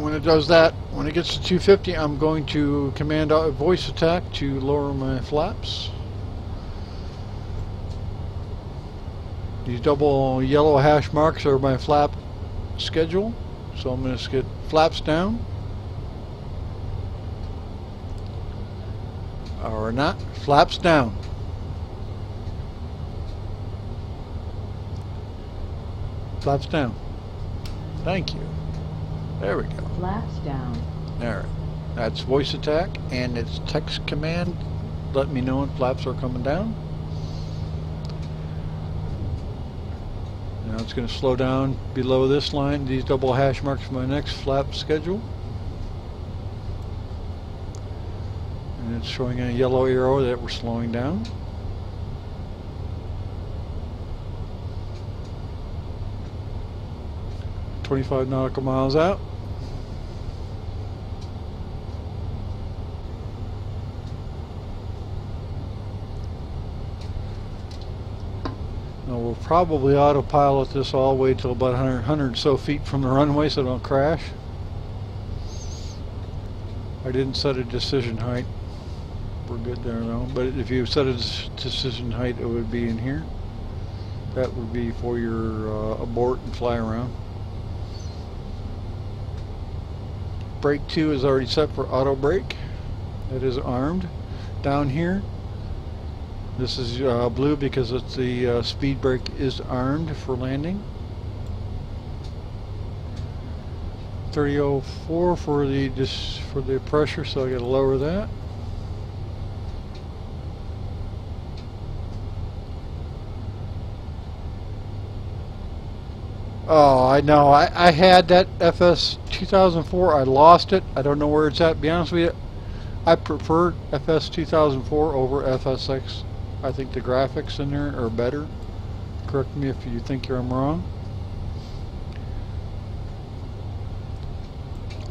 When it does that, when it gets to 250, I'm going to command a voice attack to lower my flaps. These double yellow hash marks are my flap schedule, so I'm going to get flaps down. Or not, flaps down. Flaps down. Thank you. There we go. Flaps down. Alright. That's voice attack, and it's text command letting me know when flaps are coming down. Now it's going to slow down below this line. These double hash marks for my next flap schedule. And it's showing a yellow arrow that we're slowing down. .25 nautical miles out. Now we'll probably autopilot this all the way till about 100 or so feet from the runway so it don't crash. I didn't set a decision height. We're good there though. But if you set a decision height, it would be in here. That would be for your abort and fly around. Brake 2 is already set for auto brake. That is armed. Down here, this is blue because it's the speed brake is armed for landing. 3004 for the pressure, so I got to lower that. Oh, I know. I had that FS 2004. I lost it. I don't know where it's at. To be honest with you, I prefer FS 2004 over FSX. I think the graphics in there are better. Correct me if you think I'm wrong.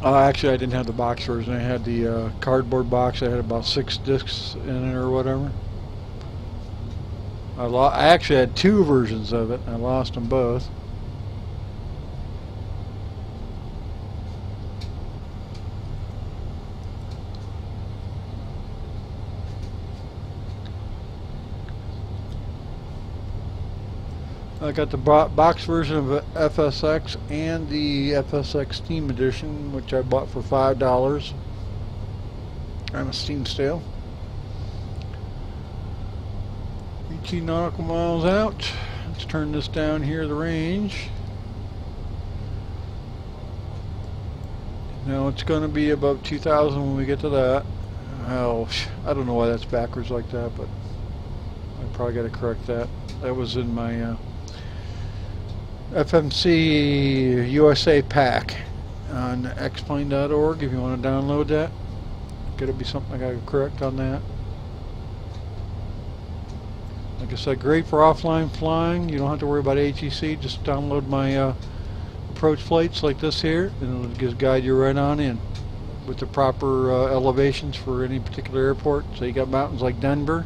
Actually, I didn't have the box version. I had the cardboard box. I had about 6 discs in it or whatever. I actually had 2 versions of it. I lost them both. I got the box version of FSX and the FSX Steam Edition, which I bought for $5 on a Steam sale. 18 nautical miles out. Let's turn this down here, the range. Now it's going to be above 2,000 when we get to that. Oh, I don't know why that's backwards like that, but I probably got to correct that. That was in my FMC USA pack on xplane.org if you want to download that. Gotta be something I gotta correct on that. Like I said, great for offline flying. You don't have to worry about ATC. Just download my approach plates like this here, and it'll just guide you right on in with the proper elevations for any particular airport. So you got mountains like Denver.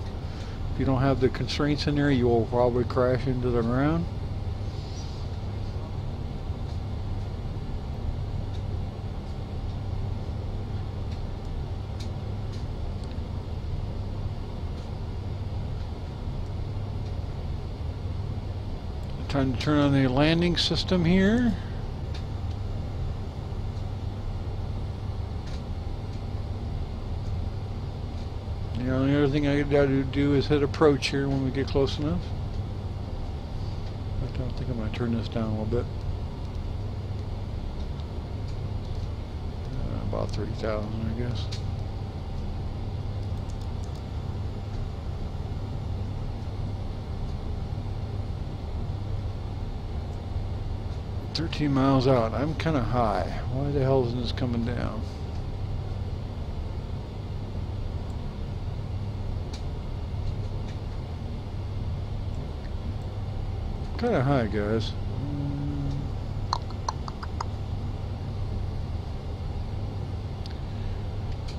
If you don't have the constraints in there, you will probably crash into the ground. Time to turn on the landing system here. The only other thing I got to do is hit approach here when we get close enough. I don't think I'm going to turn this down a little bit. About 30,000, I guess. $13 miles out. I'm kind of high. Why the hell isn't this coming down? Kind of high, guys.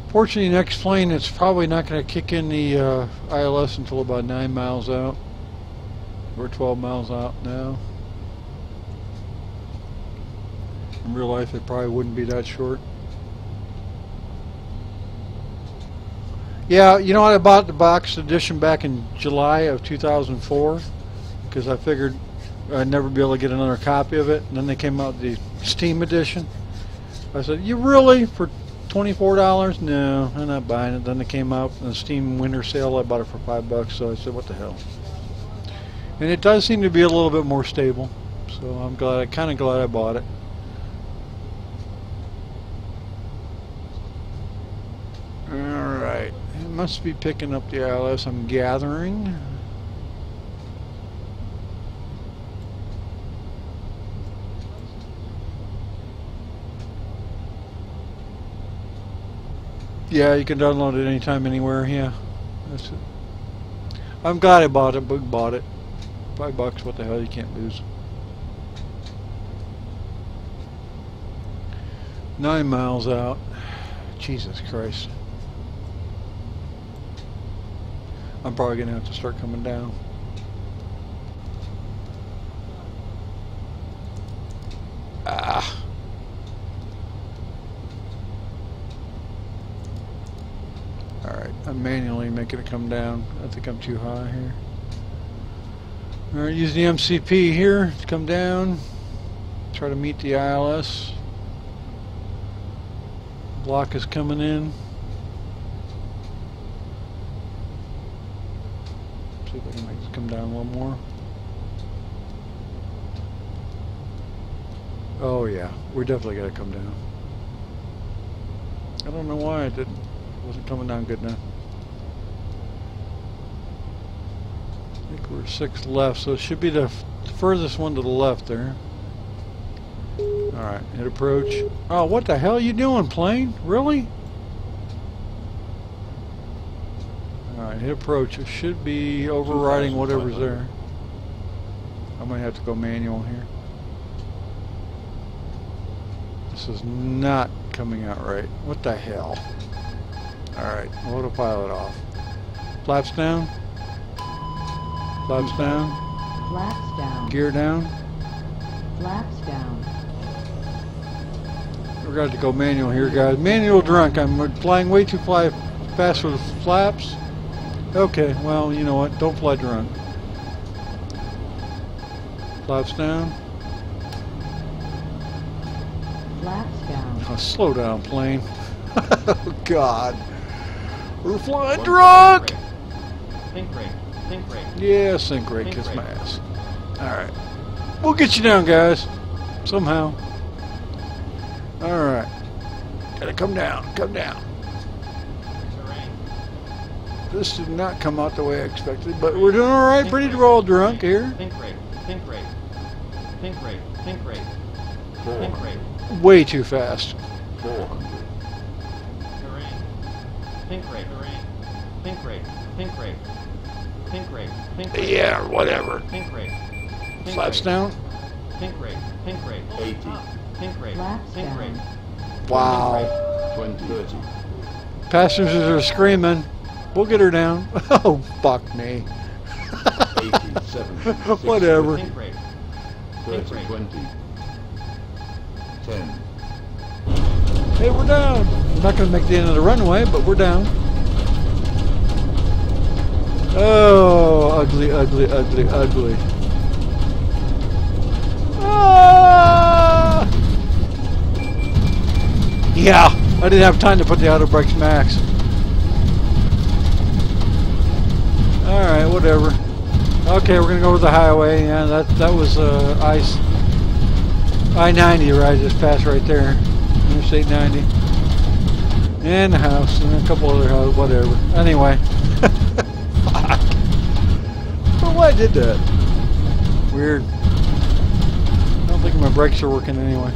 Fortunately, next plane, it's probably not going to kick in the ILS until about 9 miles out. We're 12 miles out now. In real life, it probably wouldn't be that short. Yeah, you know what? I bought the box edition back in July of 2004 because I figured I'd never be able to get another copy of it. And then they came out with the Steam edition. I said, "You really? For $24? No, I'm not buying it." Then they came out in the Steam winter sale. I bought it for $5, so I said, "What the hell?" And it does seem to be a little bit more stable, so I'm glad. Kind of glad I bought it. Alright, it must be picking up the ILS, I'm gathering. Yeah, you can download it anytime, anywhere, yeah. That's it. I'm glad I bought it, but bought it. $5, what the hell, you can't lose. 9 miles out. Jesus Christ. I'm probably going to have to start coming down. Ah. Alright, I'm manually making it come down. I think I'm too high here. Alright, use the MCP here to come down. Try to meet the ILS. Block is coming in. See if I can make it come down a little more. Oh yeah, we're definitely gotta come down. I don't know why it didn't. It wasn't coming down good enough. I think we're 6 left, so it should be the furthest one to the left there. Alright, hit approach. Oh, what the hell are you doing, plane? Really? Alright, hit approach. It should be overriding whatever's there. I might have to go manual here. This is not coming out right. What the hell? Alright, autopilot off. Flaps down. Flaps down. Flaps down. Gear down. Flaps down. We're going to go manual here, guys. Manual drunk. I'm flying way too fast for the flaps. Okay, well, you know what? Don't fly drunk. Flaps down. Flaps down. Oh, slow down, plane. Oh, God. We're flying drunk! Think brake. Think brake. Yeah, sink rate, kiss my ass. Alright. We'll get you down, guys. Somehow. Alright. Gotta come down. Come down. Terrain. This did not come out the way I expected, but we're doing alright. Pretty all drunk here. Think brake. Think brake. Think brake. Think brake. Think 400. brake. Way too fast. 400. Terrain. Think brake. Terrain. Think brake. Think brake. Think brake. Think brake. Yeah, whatever. Think brake. Think Flaps brake. down. Think brake. Think brake. 80. Think brake. Flaps Think down. brake. Wow. 20. 30. Passengers are screaming. We'll get her down. Oh, fuck me. 80. 70. Whatever. Think brake. 30. 20. 10. Hey, we're down. We're not going to make the end of the runway, but we're down. Oh, ugly, ugly, ugly, ugly. Ah! Yeah, I didn't have time to put the auto brakes max. Alright, whatever. Okay, we're going to go over the highway. Yeah, that was I-90 right, I just passed right there. Interstate 90. And the house, and a couple other houses, whatever. Anyway. Fuck. I don't know why I did that. Weird. I don't think my brakes are working anyway.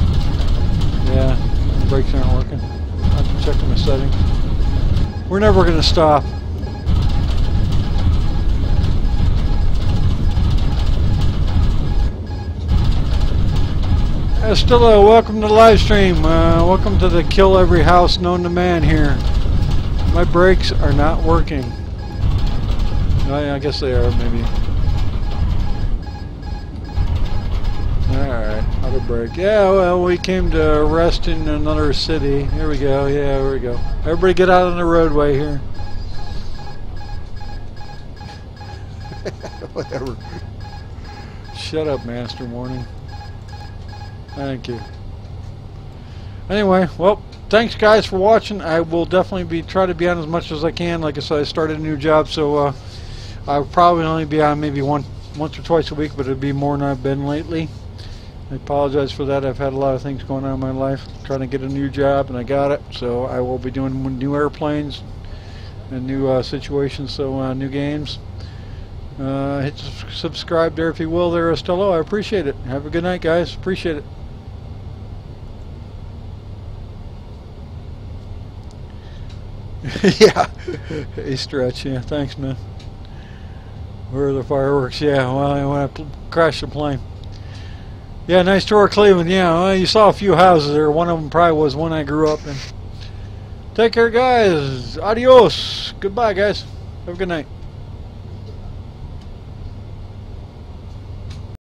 Yeah, the brakes aren't working. I have to check my settings. We're never going to stop. Estillo, welcome to the live stream. Welcome to the kill every house known to man here. My brakes are not working. I guess they are, maybe. Alright, auto brake. Yeah, well, we came to rest in another city. Here we go, yeah, here we go. Everybody get out on the roadway here. Whatever. Shut up, Master Morning. Thank you. Anyway, well, thanks guys for watching. I will definitely try to be on as much as I can. Like I said, I started a new job, so I'll probably only be on maybe once or twice a week, but it'll be more than I've been lately. I apologize for that. I've had a lot of things going on in my life, trying to get a new job, and I got it. So I will be doing new airplanes and new situations, so new games. Hit subscribe there if you will there, Estello. I appreciate it. Have a good night, guys. Appreciate it. Yeah. Hey, Stretch. Yeah, thanks, man. Where are the fireworks? Yeah, well, when I crashed the plane. Yeah, nice tour of Cleveland. Yeah, well, you saw a few houses there. One of them probably was one I grew up in. Take care, guys. Adios. Goodbye, guys. Have a good night.